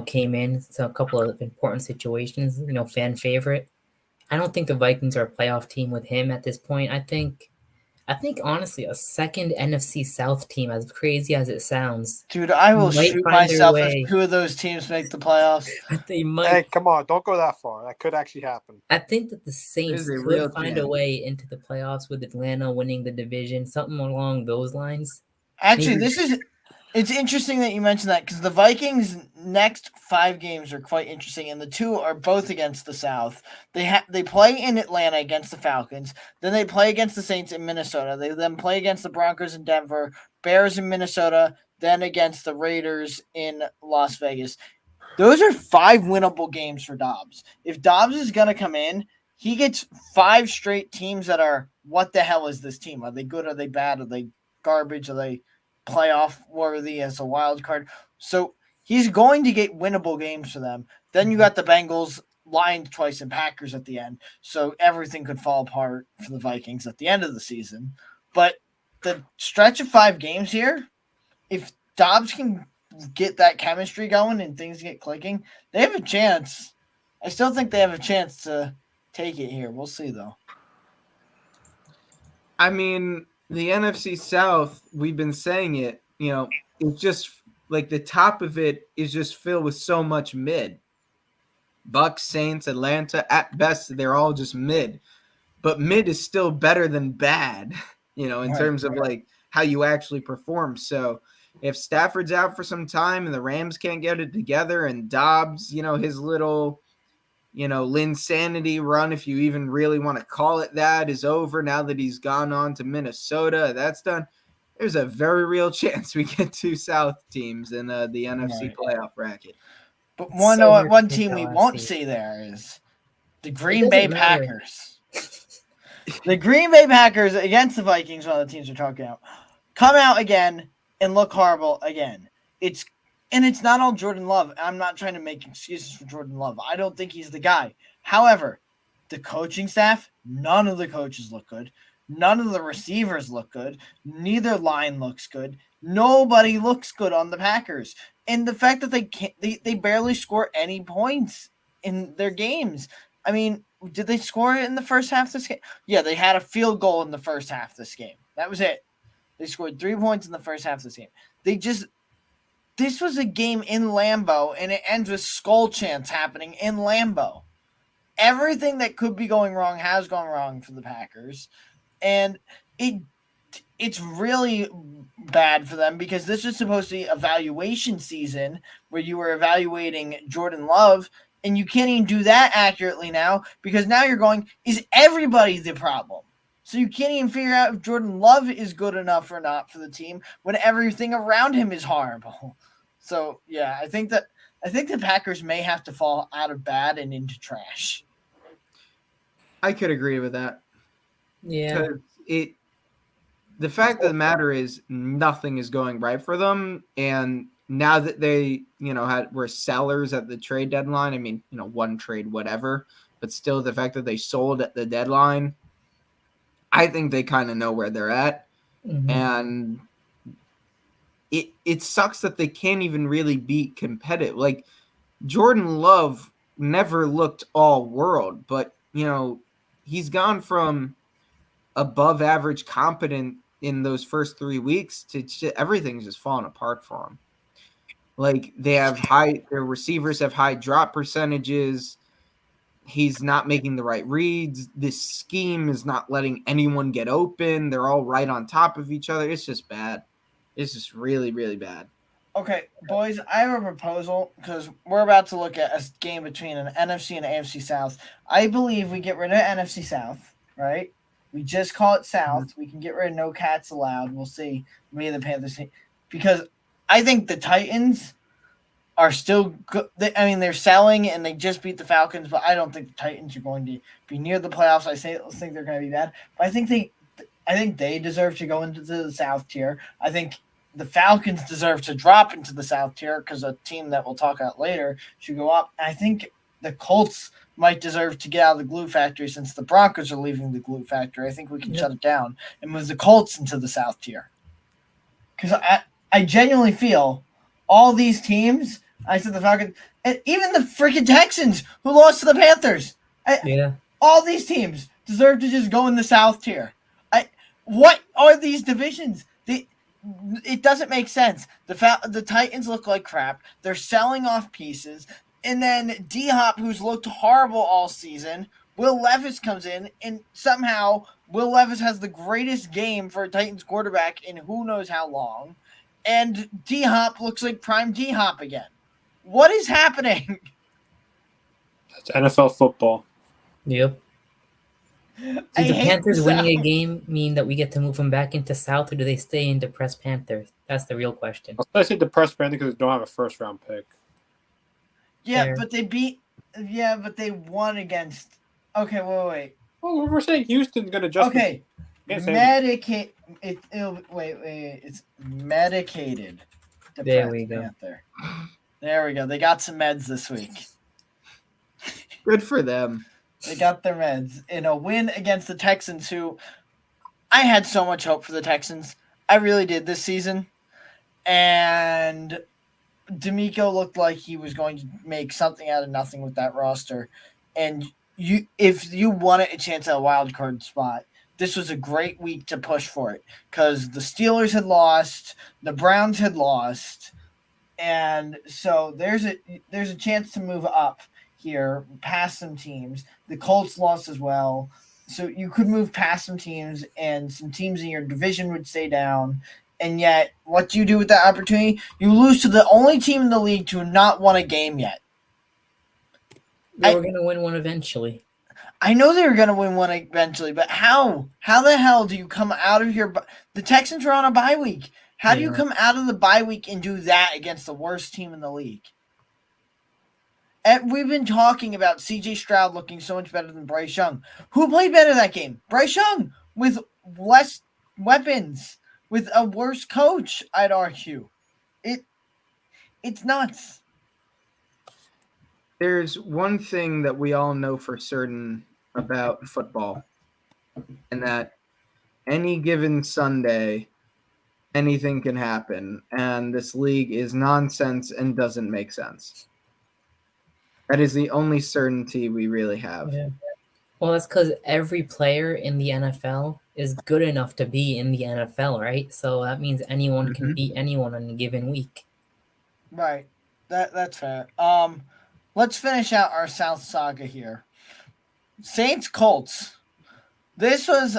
E: came in to a couple of important situations, fan favorite. I don't think the Vikings are a playoff team with him at this point. I think honestly, a second NFC South team, as crazy as it sounds,
A: dude, I will shoot myself if 2 of those teams make the playoffs.
E: They might.
G: Hey, come on, don't go that far. That could actually happen.
E: I think that the Saints could find a way into the playoffs with Atlanta winning the division, something along those lines.
A: Actually, it's interesting that you mentioned that because the Vikings' next 5 games are quite interesting, and the 2 are both against the South. They play in Atlanta against the Falcons, then they play against the Saints in Minnesota. They then play against the Broncos in Denver, Bears in Minnesota, then against the Raiders in Las Vegas. Those are 5 winnable games for Dobbs. If Dobbs is going to come in, he gets 5 straight teams that are, what the hell is this team? Are they good? Are they bad? Are they garbage? Are they playoff worthy as a wild card? So he's going to get winnable games for them. Then you got the Bengals, Lions twice, and Packers at the end. So everything could fall apart for the Vikings at the end of the season. But the stretch of 5 games here, if Dobbs can get that chemistry going and things get clicking, they have a chance. I still think they have a chance to take it here. We'll see, though.
B: I mean, the NFC South, we've been saying it, it's just like the top of it is just filled with so much mid. Bucs, Saints, Atlanta, at best, they're all just mid. But mid is still better than bad, in terms of like how you actually perform. So if Stafford's out for some time and the Rams can't get it together and Dobbs, his little Linsanity run, if you even really want to call it that, is over now that he's gone on to Minnesota. That's done. There's a very real chance we get 2 South teams in the NFC playoff bracket.
A: But one team we won't see there is the Green Bay Packers. The Green Bay Packers against the Vikings, one of the teams we're talking about, come out again and look horrible again. It's not all Jordan Love. I'm not trying to make excuses for Jordan Love. I don't think he's the guy. However, the coaching staff, none of the coaches look good. None of the receivers look good. Neither line looks good. Nobody looks good on the Packers. And the fact that they barely score any points in their games. I mean, did they score it in the first half of this game? Yeah, they had a field goal in the first half of this game. That was it. They scored 3 points in the first half of this game. This was a game in Lambeau, and it ends with skull chants happening in Lambeau. Everything that could be going wrong has gone wrong for the Packers, and it's really bad for them because this is supposed to be evaluation season where you were evaluating Jordan Love, and you can't even do that accurately now because now you're going, is everybody the problem? So you can't even figure out if Jordan Love is good enough or not for the team when everything around him is horrible. So, yeah, I think the Packers may have to fall out of bad and into trash.
B: I could agree with that.
E: Yeah.
B: The fact of the matter is nothing is going right for them. And now that they, were sellers at the trade deadline, I mean, one trade, whatever, but still the fact that they sold at the deadline, I think they kind of know where they're at. Mm-hmm. And it sucks that they can't even really be competitive. Like Jordan Love never looked all world, but he's gone from above average competent in those first 3 weeks to everything's just falling apart for him. Like their receivers have high drop percentages. He's not making the right reads. This scheme is not letting anyone get open. They're all right on top of each other. It's just bad. It's just really, really bad.
A: Okay, boys, I have a proposal because we're about to look at a game between an NFC and AFC South. I believe we get rid of NFC South, right? We just call it South. We can get rid of no cats allowed. We'll see. Maybe the Panthers, because I think the Titans are still good. They're selling and they just beat the Falcons, but I don't think the Titans are going to be near the playoffs. I think they're going to be bad, but I think they deserve to go into the South tier. I think the Falcons deserve to drop into the South tier because a team that we'll talk about later should go up. And I think the Colts might deserve to get out of the glue factory since the Broncos are leaving the glue factory. I think we can shut it down and move the Colts into the South tier. Because I genuinely feel all these teams, I said the Falcons, and even the freaking Texans who lost to the Panthers. All these teams deserve to just go in the South tier. What are these divisions? It doesn't make sense. The Titans look like crap. They're selling off pieces. And then D-Hop, who's looked horrible all season, Will Levis comes in, and somehow Will Levis has the greatest game for a Titans quarterback in who knows how long. And D-Hop looks like prime D-Hop again. What is happening?
F: That's NFL football.
E: Yep. Do the Panthers winning a game mean that we get to move them back into South, or do they stay in depressed Panthers? That's the real question.
F: I say depressed Panthers because they don't have a first-round pick.
A: Yeah, Fair. But they beat. Yeah, but they won against. Okay, wait.
F: Well, we're saying Houston's going to just.
A: Okay. Wait. It's medicated.
E: There we go.
A: There we go. They got some meds this week.
B: Good for them.
A: They got their meds in a win against the Texans, who I had so much hope for the Texans. I really did this season. And D'Amico looked like he was going to make something out of nothing with that roster. And if you wanted a chance at a wild card spot, this was a great week to push for it because the Steelers had lost, the Browns had lost, and so there's a chance to move up here past some teams. The Colts lost as well, so you could move past some teams, and some teams in your division would stay down. And yet, what do you do with that opportunity? You lose to the only team in the league to not won a game yet.
E: They were going to win one eventually.
A: I know they were going to win one eventually, but how? How the hell do you come out of here? The Texans were on a bye week. How do you come out of the bye week and do that against the worst team in the league? And we've been talking about C.J. Stroud looking so much better than Bryce Young. Who played better that game? Bryce Young with less weapons, with a worse coach, I'd argue. It's nuts.
B: There's one thing that we all know for certain about football, and that any given Sunday, anything can happen, and this league is nonsense and doesn't make sense. That is the only certainty we really have.
E: Yeah. Well, that's because every player in the NFL is good enough to be in the NFL, right? So that means anyone can beat anyone on a given week.
A: Right. That's fair. Let's finish out our South saga here. Saints Colts. This was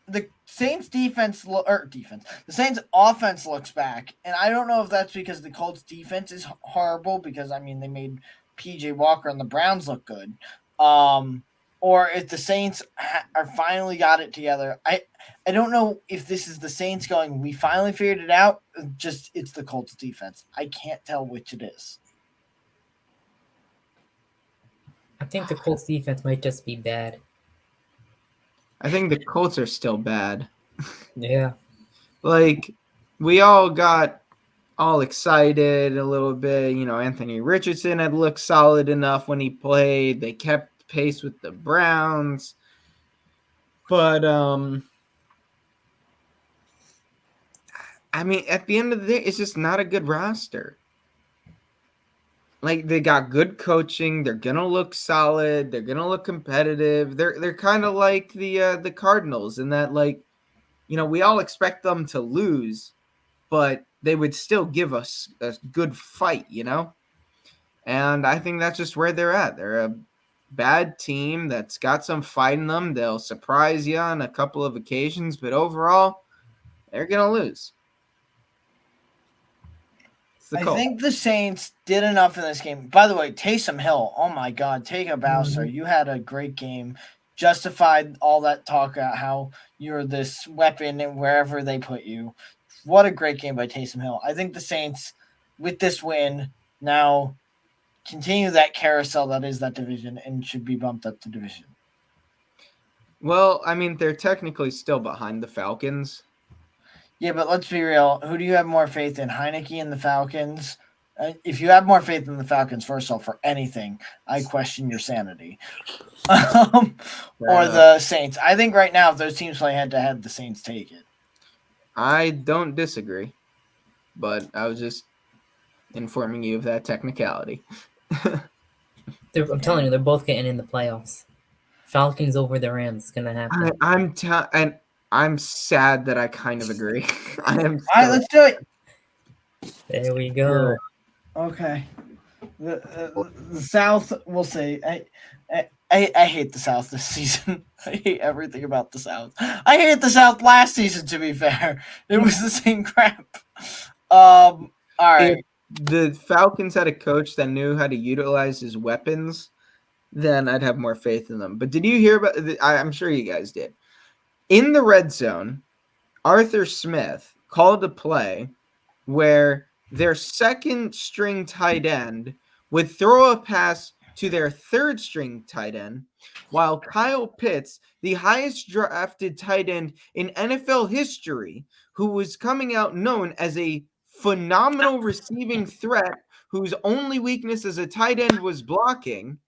A: the Saints defense. The Saints offense looks back, and I don't know if that's because the Colts defense is horrible because they made PJ Walker and the Browns look good, or if the Saints are finally got it together. I don't know if this is the Saints going, we finally figured it out. Just it's the Colts defense. I can't tell which it is.
E: I think the Colts defense might just be bad.
B: I think the Colts are still bad.
E: Yeah.
B: We all got all excited a little bit. Anthony Richardson had looked solid enough when he played. They kept pace with the Browns. But I mean, at the end of the day, it's just not a good roster. Like, they got good coaching. They're gonna look solid. They're gonna look competitive. They're kind of like the Cardinals in that, like, we all expect them to lose, but they would still give us a good fight, And I think that's just where they're at. They're a bad team that's got some fight in them. They'll surprise you on a couple of occasions, but overall, they're gonna lose.
A: I think the Saints did enough in this game. By the way, Taysom Hill, oh my God, take a bow, sir. You had a great game. Justified all that talk about how you're this weapon and wherever they put you. What a great game by Taysom Hill. I think the Saints, with this win, now continue that carousel that is that division and should be bumped up to division.
B: Well, I mean, they're technically still behind the Falcons.
A: Yeah, but let's be real. Who do you have more faith in, Heineke and the Falcons? If you have more faith in the Falcons, first of all, for anything, I question your sanity. Or the Saints. I think right now, if those teams play head-to-head, the Saints take it.
B: I don't disagree, but I was just informing you of that technicality.
E: I'm telling you, they're both getting in the playoffs. Falcons over the Rams is going to happen.
B: And I'm sad that I kind of agree. I am.
A: All right, let's do it.
E: There we go.
A: Okay. The South, we'll see. I hate the South this season. I hate everything about the South. I hated the South last season, to be fair. It was the same crap. All right.
B: If the Falcons had a coach that knew how to utilize his weapons, then I'd have more faith in them. But did you hear about I'm sure you guys did. In the red zone, Arthur Smith called a play where their second string tight end would throw a pass to their third string tight end, while Kyle Pitts, the highest drafted tight end in NFL history, who was coming out known as a phenomenal receiving threat, whose only weakness as a tight end was blocking,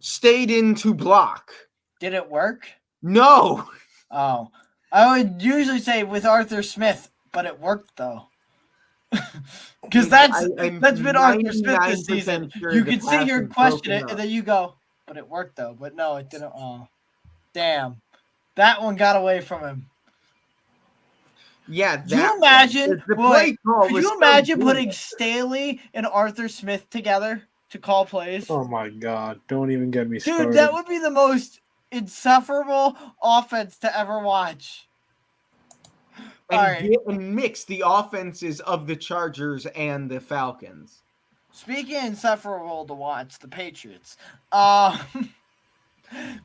B: stayed in to block.
A: Did it work?
B: No.
A: Oh, I would usually say with Arthur Smith, but it worked though. Because that's been Arthur Smith this season. You can sit here and question it, and then you go, but it worked though. But no, it didn't. Oh, damn, that one got away from him.
B: Yeah,
A: Could you imagine? Could you imagine putting Staley and Arthur Smith together to call plays?
F: Oh my God! Don't even get me started.
A: Dude, that would be the most insufferable offense to ever watch.
B: And mix the offenses of the Chargers and the Falcons.
A: Speaking of insufferable to watch, the Patriots.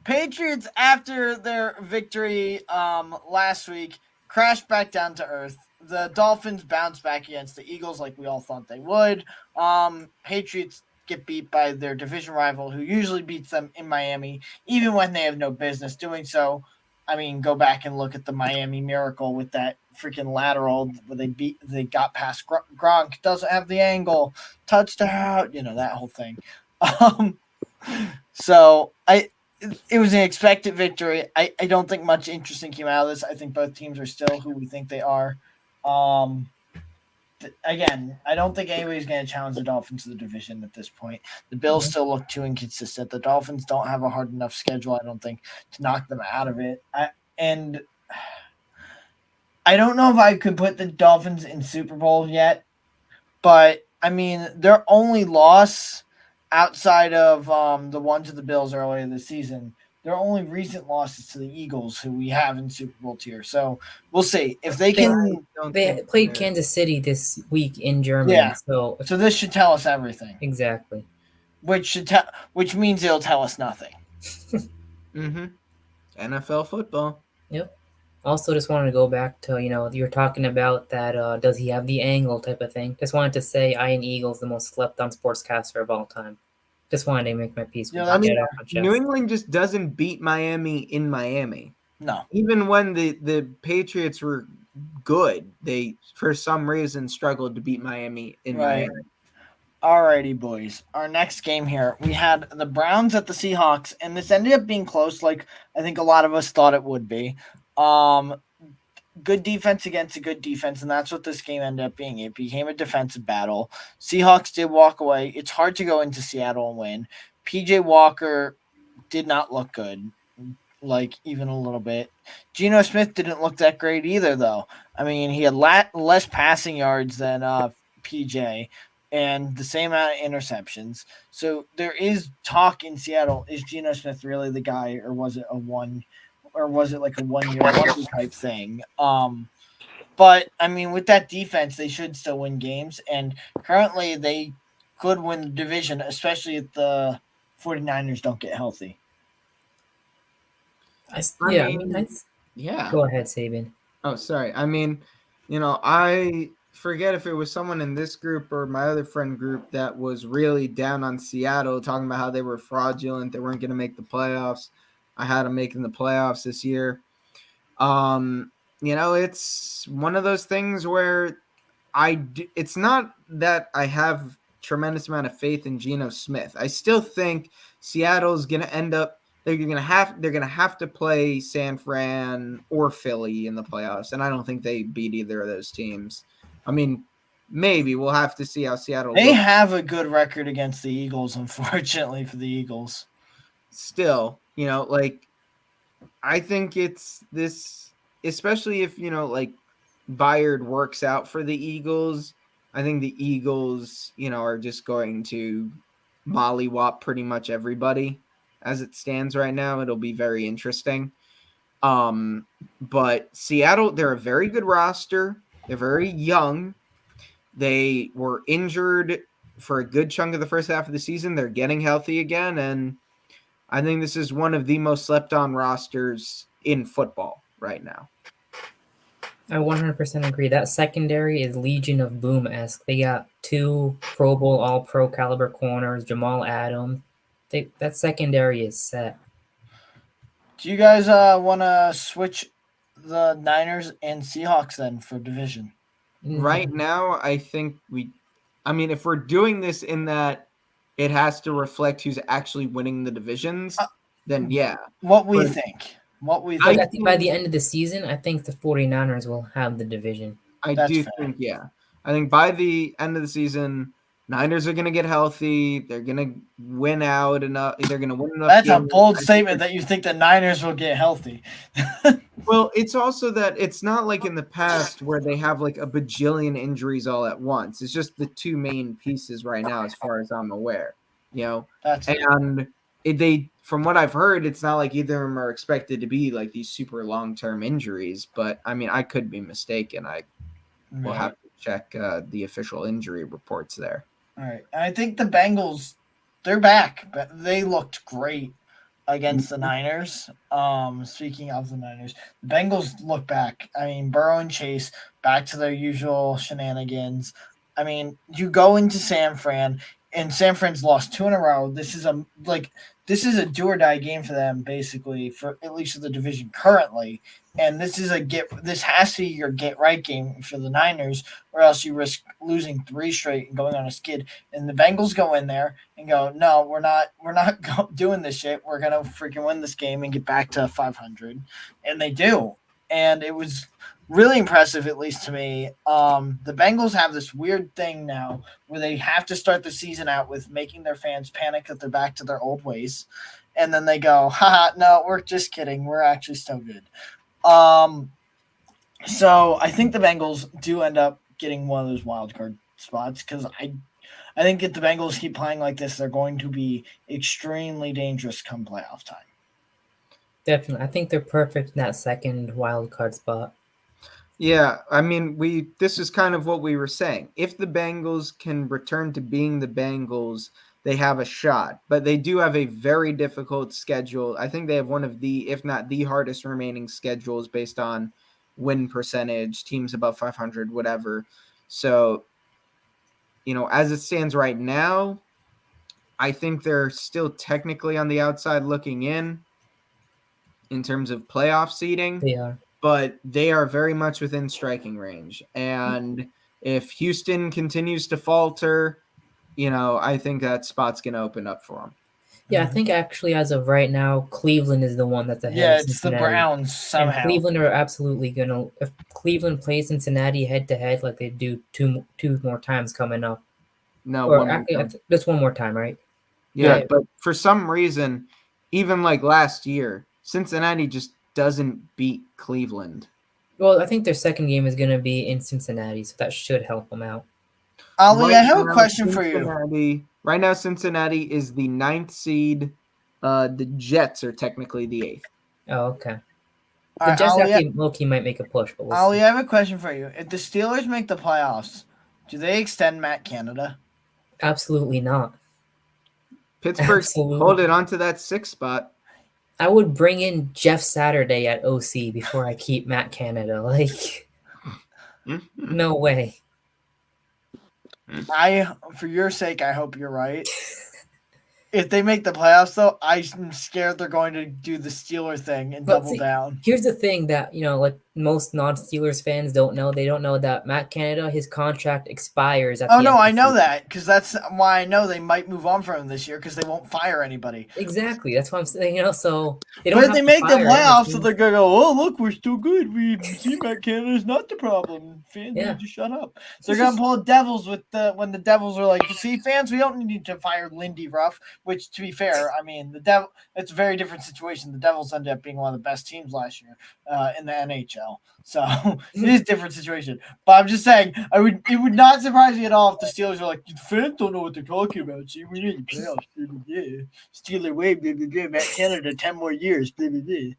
A: Patriots, after their victory last week, crashed back down to earth. The Dolphins bounced back against the Eagles like we all thought they would. Patriots get beat by their division rival, who usually beats them in Miami, even when they have no business doing so. I mean, go back and look at the Miami Miracle with that freaking lateral where they got past Gronk, doesn't have the angle, touchdown, that whole thing. So it was an expected victory. I don't think much interesting came out of this. I think both teams are still who we think they are. Again, I don't think anybody's going to challenge the Dolphins to the division at this point. The Bills still look too inconsistent. The Dolphins don't have a hard enough schedule, I don't think, to knock them out of it. And I don't know if I could put the Dolphins in Super Bowl yet, but, I mean, their only loss outside of the one to the Bills earlier this season, their only recent losses to the Eagles, who we have in Super Bowl tier. So we'll see if they can.
E: They played Kansas City this week in Germany.
A: Yeah.
E: So
A: this should tell us everything.
E: Exactly.
A: Which means it'll tell us nothing.
B: Mm-hmm. NFL football.
E: Yep. Also, just wanted to go back to you're talking about that. Does he have the angle type of thing? Just wanted to say, Ian Eagle's the most slept-on sportscaster of all time. Just wanted to make my peace.
B: I mean, New England just doesn't beat Miami in Miami.
A: No.
B: Even when the Patriots were good, they, for some reason, struggled to beat Miami in Miami.
A: Alrighty, boys. Our next game here, we had the Browns at the Seahawks, and this ended up being close like I think a lot of us thought it would be. good defense against a good defense, and that's what this game ended up being. It became a defensive battle. Seahawks did walk away. It's hard to go into Seattle and win. PJ Walker did not look good, like even a little bit. Geno Smith didn't look that great either, though. I mean, he had less passing yards than PJ and the same amount of interceptions. So there is talk in Seattle. Is Geno Smith really the guy, or was it a 1-year wonder type thing? But I mean, with that defense, they should still win games, and currently they could win the division, especially if the 49ers don't get healthy.
B: Yeah.
E: Go ahead, Saban.
B: Oh, sorry. I mean, I forget if it was someone in this group or my other friend group that was really down on Seattle, talking about how they were fraudulent, they weren't going to make the playoffs. I had them making the playoffs this year. It's one of those things where it's not that I have tremendous amount of faith in Geno Smith. I still think Seattle's going to end up, they're going to have to play San Fran or Philly in the playoffs, and I don't think they beat either of those teams. I mean, maybe we'll have to see how Seattle
A: They
B: looks.
A: have a good record against the Eagles, unfortunately for the Eagles.
B: Still, I think it's this, especially if, Byard works out for the Eagles. I think the Eagles, are just going to mollywop pretty much everybody as it stands right now. It'll be very interesting. But Seattle, they're a very good roster. They're very young. They were injured for a good chunk of the first half of the season. They're getting healthy again, and I think this is one of the most slept on rosters in football right now.
E: I 100% agree. That secondary is Legion of Boom-esque. They got 2 Pro Bowl, All-Pro caliber corners, Jamal Adams. That secondary is set.
A: Do you guys want to switch the Niners and Seahawks then for division?
B: Right now, I think if we're doing this in that it has to reflect who's actually winning the divisions, then yeah.
A: What we think.
E: I think by the end of the season, I think the 49ers will have the division.
B: I think, yeah. I think by the end of the season, Niners are going to get healthy. They're going to win out enough. They're going to win enough
A: That's
B: games.
A: a bold statement that you think the Niners will get healthy.
B: Well, it's also that it's not like in the past where they have like a bajillion injuries all at once. It's just the 2 main pieces right now, as far as I'm aware. From what I've heard, it's not like either of them are expected to be like these super long-term injuries. But I mean, I could be mistaken. I will have to check the official injury reports there.
A: All right. I think the Bengals, they're back, but they looked great against the Niners. Speaking of the Niners, the Bengals look back. I mean, Burrow and Chase back to their usual shenanigans. I mean, you go into San Fran, and San Fran's lost 2 in a row. This is a do or die game for them, basically, for at least for the division currently. And this has to be your get right game for the Niners, or else you risk losing 3 straight and going on a skid. And the Bengals go in there and go, no, we're not doing this shit. We're gonna freaking win this game and get back to 500, and they do. And it was really impressive, at least to me. The Bengals have this weird thing now where they have to start the season out with making their fans panic that they're back to their old ways. And then they go, haha, no, we're just kidding. We're actually still good. So I think the Bengals do end up getting one of those wild card spots, because I think if the Bengals keep playing like this, they're going to be extremely dangerous come playoff time.
E: Definitely. I think they're perfect in that second wild card spot.
B: Yeah, I mean, this is kind of what we were saying. If the Bengals can return to being the Bengals, they have a shot. But they do have a very difficult schedule. I think they have one of the, if not the hardest remaining schedules based on win percentage, teams above 500, whatever. So, as it stands right now, I think they're still technically on the outside looking in terms of playoff seeding.
E: They are.
B: But they are very much within striking range. And if Houston continues to falter, I think that spot's going to open up for them.
E: Yeah, I think actually as of right now, Cleveland is the one that's ahead
A: Yeah,
E: of
A: it's the
E: Cincinnati.
A: Browns
E: And
A: somehow.
E: Cleveland are absolutely gonna. If Cleveland plays Cincinnati head to head like they do two more times coming up,
B: No,
E: or
B: one more
E: actually
B: time.
E: just one more time, right?
B: Yeah, but for some reason, even like last year, Cincinnati just doesn't beat Cleveland.
E: Well, I think their second game is gonna be in Cincinnati, so that should help them out.
A: Ali, I have a question for you.
B: Right now, Cincinnati is the 9th seed. The Jets are technically the 8th.
E: Oh, okay.
A: All
E: The
A: right,
E: Jets
A: Ali,
E: actually low-key might make a push, but we'll
A: Ali,
E: see.
A: I have a question for you. If the Steelers make the playoffs, do they extend Matt Canada?
E: Absolutely not.
B: Pittsburgh
E: Absolutely.
B: holding on to that 6th spot.
E: I would bring in Jeff Saturday at OC before I keep Matt Canada. Like, no way.
A: For your sake, I hope you're right. If they make the playoffs, though, I'm scared they're going to do the Steeler thing and double down.
E: Here's the thing that, like most non-Steelers fans don't know. They don't know that Matt Canada, his contract expires at the end of the
A: I know
E: season.
A: that, because that's why I know they might move on from him this year, because they won't fire anybody.
E: Exactly. That's what I'm saying, so they don't
A: But if
E: have
A: they
E: to
A: make the
E: fire
A: playoffs,
E: him.
A: so they're going to go, oh, look, we're still good. We see Matt Canada's not the problem. Fans need to shut up. They're going to pull Devils when the Devils are like, see, fans, we don't need to fire Lindy Ruff, which, to be fair, I mean, it's a very different situation. The Devils ended up being one of the best teams last year in the NHL. So it is a different situation. But I'm just saying, it would not surprise me at all if the Steelers are like, fans don't know what they're talking about. See, we need the playoffs. Yeah. Steeler way, Matt Canada, 10 more years. That's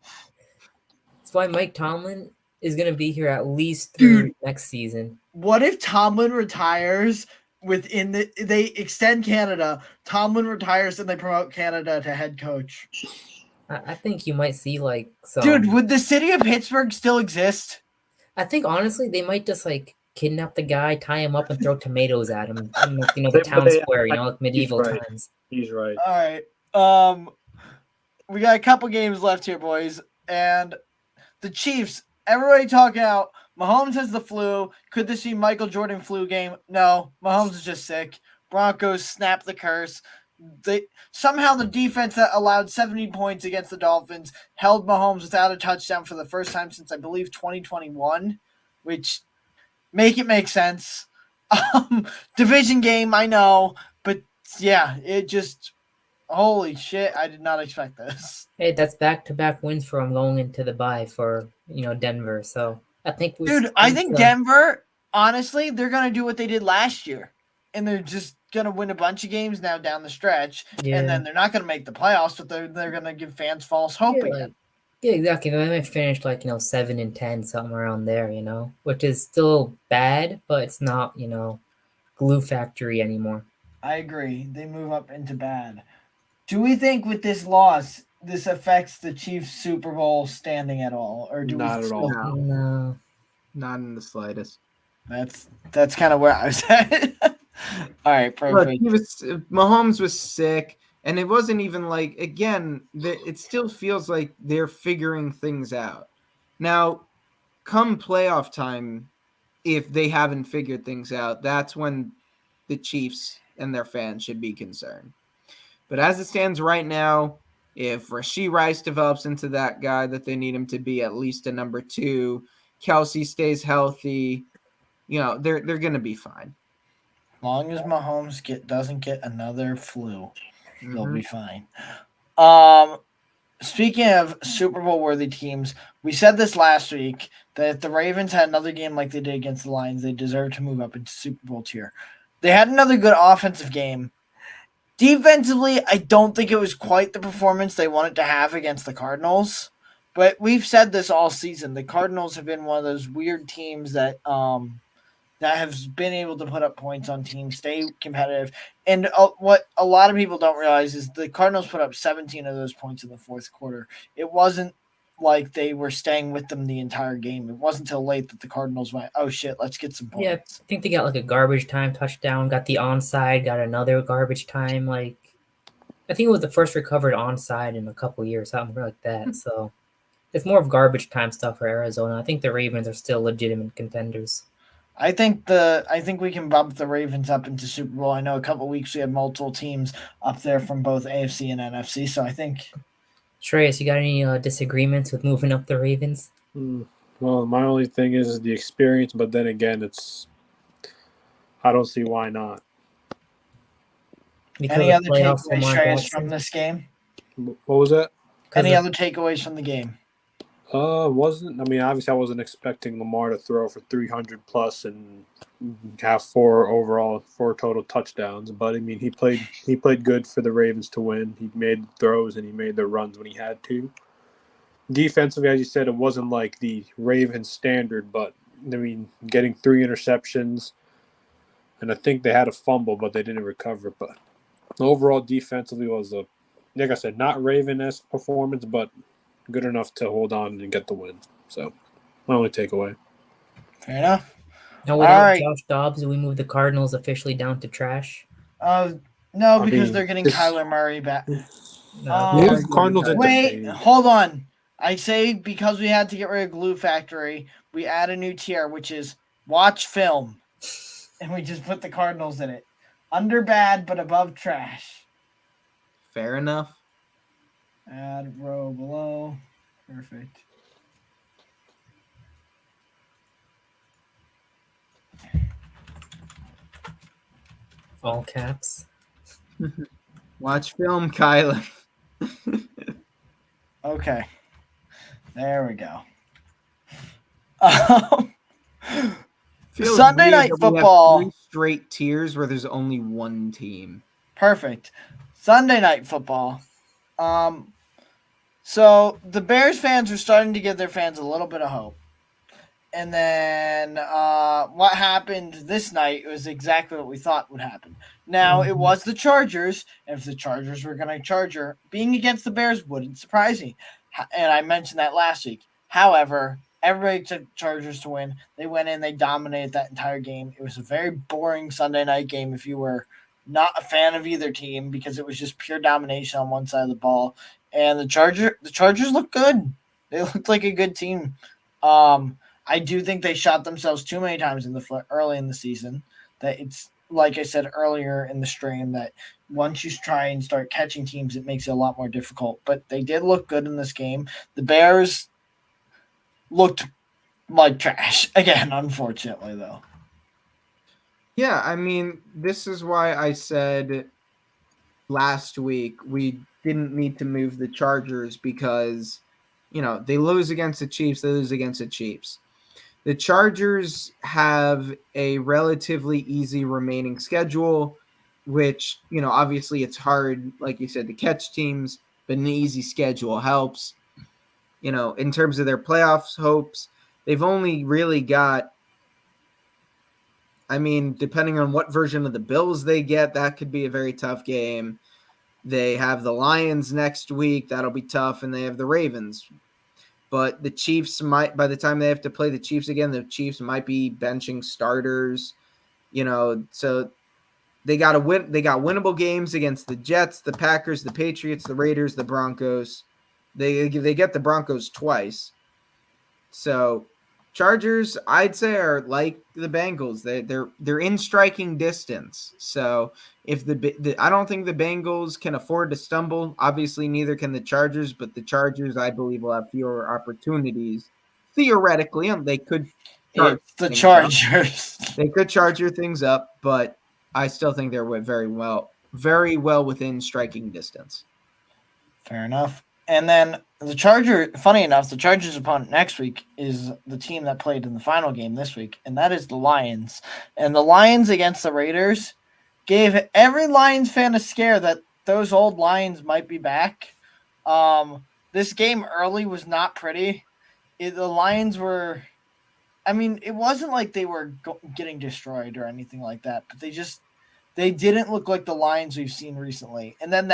E: why Mike Tomlin is going to be here at least through next season.
A: What if Tomlin retires they extend Canada, Tomlin retires, and they promote Canada to head coach?
E: I think you might see like some.
A: Dude, would the city of Pittsburgh still exist?
E: I think honestly they might just like kidnap the guy, tie him up, and throw tomatoes at him in the town square, like medieval times.
F: He's right.
A: All right. We got a couple games left here, boys, and the Chiefs. Everybody talking out. Mahomes has the flu. Could this be Michael Jordan flu game? No, Mahomes is just sick. Broncos snap the curse. Somehow the defense that allowed 70 points against the Dolphins held Mahomes without a touchdown for the first time since I believe 2021, which make sense. Division game, I know, but yeah, it just holy shit! I did not expect this.
E: Hey, that's back-to-back wins for them going into the bye for Denver. So I think
A: I think Denver, honestly, they're gonna do what they did last year, and they're just gonna win a bunch of games now down the stretch, and then they're not gonna make the playoffs, but they're gonna give fans false hope again.
E: Yeah, exactly. They might finish 7-10, something around there, which is still bad, but it's not glue factory anymore.
A: I agree. They move up into bad. Do we think with this loss, this affects the Chiefs' Super Bowl standing at all, or do
F: not at all?
E: No,
B: not in the slightest.
A: That's kind of where I was at. All right, perfect.
B: Look, Mahomes was sick, and it wasn't even like it still feels like they're figuring things out. Now, come playoff time, if they haven't figured things out, that's when the Chiefs and their fans should be concerned. But as it stands right now, if Rashee Rice develops into that guy that they need him to be, at least a number 2, Kelsey stays healthy, they're going to be fine.
A: As long as Mahomes doesn't get another flu, they'll be fine. Speaking of Super Bowl worthy teams, we said this last week that if the Ravens had another game like they did against the Lions, they deserve to move up into Super Bowl tier. They had another good offensive game. Defensively, I don't think it was quite the performance they wanted to have against the Cardinals. But we've said this all season. The Cardinals have been one of those weird teams that have been able to put up points on teams, stay competitive. And what a lot of people don't realize is the Cardinals put up 17 of those points in the fourth quarter. It wasn't like they were staying with them the entire game. It wasn't until late that the Cardinals went, oh, shit, let's get some points.
E: Yeah, I think they got a garbage time touchdown, got the onside, got another garbage time. I think it was the first recovered onside in a couple years, something like that. So it's more of garbage time stuff for Arizona. I think the Ravens are still legitimate contenders.
A: I think we can bump the Ravens up into Super Bowl. I know a couple weeks we had multiple teams up there from both AFC and NFC, so I think.
E: Shreyas, you got any disagreements with moving up the Ravens?
F: Well, my only thing is the experience, but then again, I don't see why not.
E: Because
A: Any
E: of
A: other
E: playoff
A: takeaways,
E: Lamar
A: Shreyas,
E: Jackson?
A: from this game?
F: What was that?
A: Any other takeaways from the game?
F: Obviously I wasn't expecting Lamar to throw for 300 plus and have four total touchdowns, but I mean he played good for the Ravens to win. He made throws and he made the runs when he had to. Defensively, as you said, it wasn't like the Ravens standard, but I mean getting 3 interceptions, and I think they had a fumble, but they didn't recover. But overall, defensively was like I said, not Raven-esque performance, but good enough to hold on and get the win. So, my only takeaway.
A: Fair enough.
E: No, without Josh Dobbs, we move the Cardinals officially down to trash.
A: No, because they're getting Kyler Murray back.
F: Cardinals.
A: Wait, hold on. I say because we had to get rid of Glue Factory, we add a new tier, which is watch film, and we just put the Cardinals in it. Under bad, but above trash.
B: Fair enough.
A: Add row below. Perfect.
E: All caps.
B: Watch film, Kyler.
A: Okay. There we go. Sunday Night Football.
B: 3 straight tiers where there's only one team.
A: Perfect. Sunday Night Football. So the Bears fans are starting to give their fans a little bit of hope. And then what happened this night was exactly what we thought would happen. Now, it was the Chargers, and if the Chargers were going to Charger, being against the Bears wouldn't surprise me. And I mentioned that last week. However, everybody took Chargers to win. They went in, they dominated that entire game. It was a very boring Sunday night game if you were not a fan of either team because it was just pure domination on one side of the ball. And the Chargers looked good. They looked like a good team. I do think they shot themselves too many times in the foot early in the season. That it's like I said earlier in the stream that once you try and start catching teams, it makes it a lot more difficult. But they did look good in this game. The Bears looked like trash again, unfortunately, though.
B: Yeah, I mean, this is why I said last week we didn't need to move the Chargers because, they lose against the Chiefs, they lose against the Chiefs. The Chargers have a relatively easy remaining schedule, which, obviously it's hard, like you said, to catch teams, but an easy schedule helps. In terms of their playoffs hopes, they've only really got, depending on what version of the Bills they get, that could be a very tough game. They have the Lions next week. That'll be tough. And they have the Ravens. But the Chiefs might, by the time they have to play the Chiefs again, the Chiefs might be benching starters, so they got to win. They got winnable games against the Jets, the Packers, the Patriots, the Raiders, the Broncos. They get the Broncos twice. So Chargers, I'd say, are like the Bengals. They're in striking distance. So if I don't think the Bengals can afford to stumble. Obviously, neither can the Chargers. But the Chargers, I believe, will have fewer opportunities. Theoretically, they could.
A: It's the Chargers.
B: They could charger things up, but I still think they're very well within striking distance.
A: Fair enough. And then funny enough, the Chargers' opponent next week is the team that played in the final game this week, and that is the Lions. And the Lions against the Raiders gave every Lions fan a scare that those old Lions might be back. This game early was not pretty. The Lions were, it wasn't like they were getting destroyed or anything like that, but they didn't look like the Lions we've seen recently. And then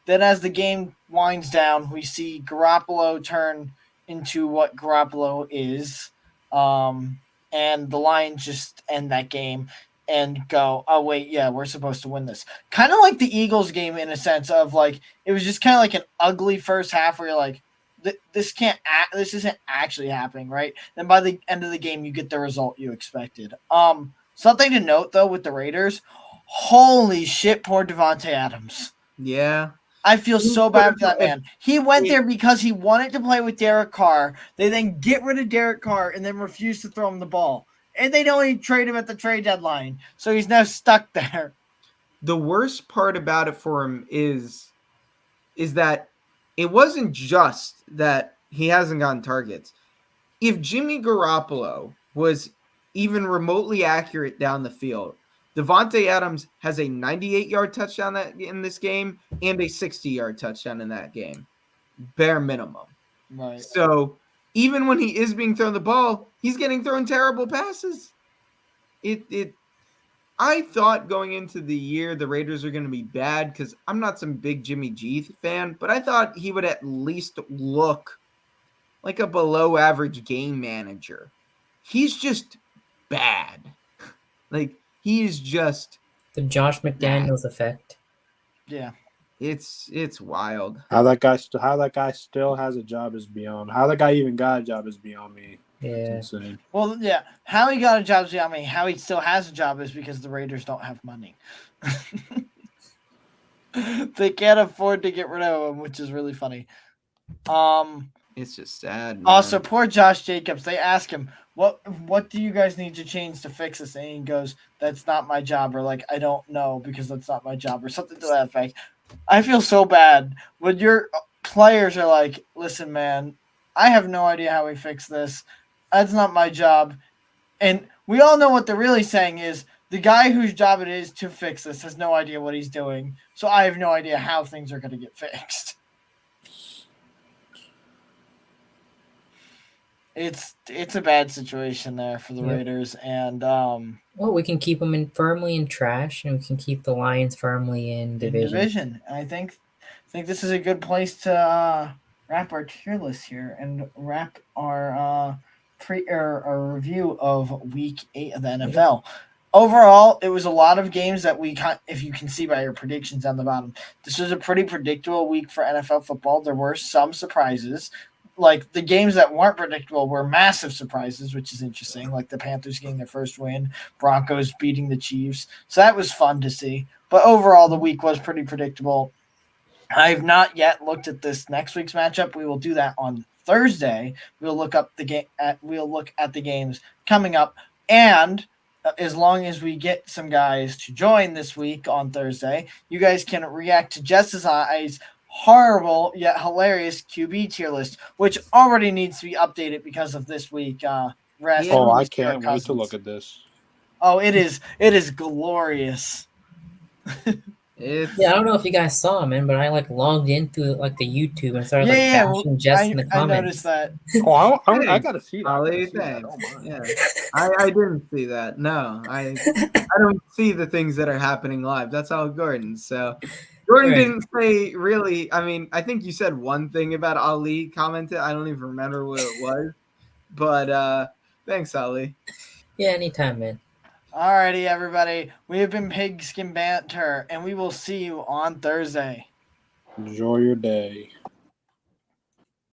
A: then as the game winds down, we see Garoppolo turn into what Garoppolo is. And the Lions just end that game and go, oh, wait, yeah, we're supposed to win this. Kind of like the Eagles game in a sense of like, it was just kind of like an ugly first half where you're like, this can't this isn't actually happening, right? Then by the end of the game, you get the result you expected. Something to note though with the Raiders, holy shit, poor Devontae Adams.
B: Yeah.
A: I feel so bad for that man. He went there because he wanted to play with Derek Carr. They then get rid of Derek Carr and then refuse to throw him the ball. And they don't even trade him at the trade deadline. So he's now stuck there.
B: The worst part about it for him is that it wasn't just that he hasn't gotten targets. If Jimmy Garoppolo was even remotely accurate down the field, Devontae Adams has a 98-yard touchdown in this game and a 60-yard touchdown in that game. Bare minimum.
A: Right.
B: So even when he is being thrown the ball, he's getting thrown terrible passes. I thought going into the year the Raiders are going to be bad because I'm not some big Jimmy G fan, but I thought he would at least look like a below average game manager. He's just bad. Like he is just
E: The Josh McDaniels effect.
A: Yeah.
B: It's wild.
F: How that guy still has a job is beyond. How that guy even got a job is beyond me.
E: Yeah.
F: It's insane.
A: Well, yeah. How he got a job is beyond me. How he still has a job is because the Raiders don't have money. They can't afford to get rid of him, which is really funny.
B: It's just sad. Man.
A: Also, poor Josh Jacobs. They ask him, "What do you guys need to change to fix this?" And he goes, "That's not my job," or like, "I don't know because that's not my job," or something to that effect. I feel so bad when your players are like, "Listen, man, I have no idea how we fix this. That's not my job." And we all know what they're really saying is the guy whose job it is to fix this has no idea what he's doing. So I have no idea how things are going to get fixed. It's a bad situation there for the Raiders, and
E: well, we can keep them firmly in trash, and we can keep the Lions firmly in division.
A: I think this is a good place to wrap our tier list here and wrap our our review of Week 8 of the NFL. Overall, it was a lot of games that if you can see by your predictions on the bottom, this was a pretty predictable week for NFL football. There were some surprises. Like the games that weren't predictable were massive surprises, which is interesting. Like the Panthers getting their first win, Broncos beating the Chiefs. So that was fun to see. But overall, the week was pretty predictable. I've not yet looked at this next week's matchup. We will do that on Thursday. We'll look at the games coming up, and as long as we get some guys to join this week on Thursday, you guys can react to Jess's eyes. Horrible yet hilarious QB tier list, which already needs to be updated because of this week.
F: I can't wait to look at this.
A: Oh, it is glorious.
E: I don't know if you guys saw, man, but I logged into the YouTube and started bashing Jess in the comments.
A: I noticed that.
F: I gotta see that.
B: I didn't see that. No, I don't see the things that are happening live. That's all Gordon. So Gordon didn't say really. I mean, I think you said one thing about Ali commented. I don't even remember what it was. But thanks, Ali.
E: Yeah, anytime, man.
A: Alrighty, everybody. We have been Pigskin Banter, and we will see you on Thursday.
F: Enjoy your day.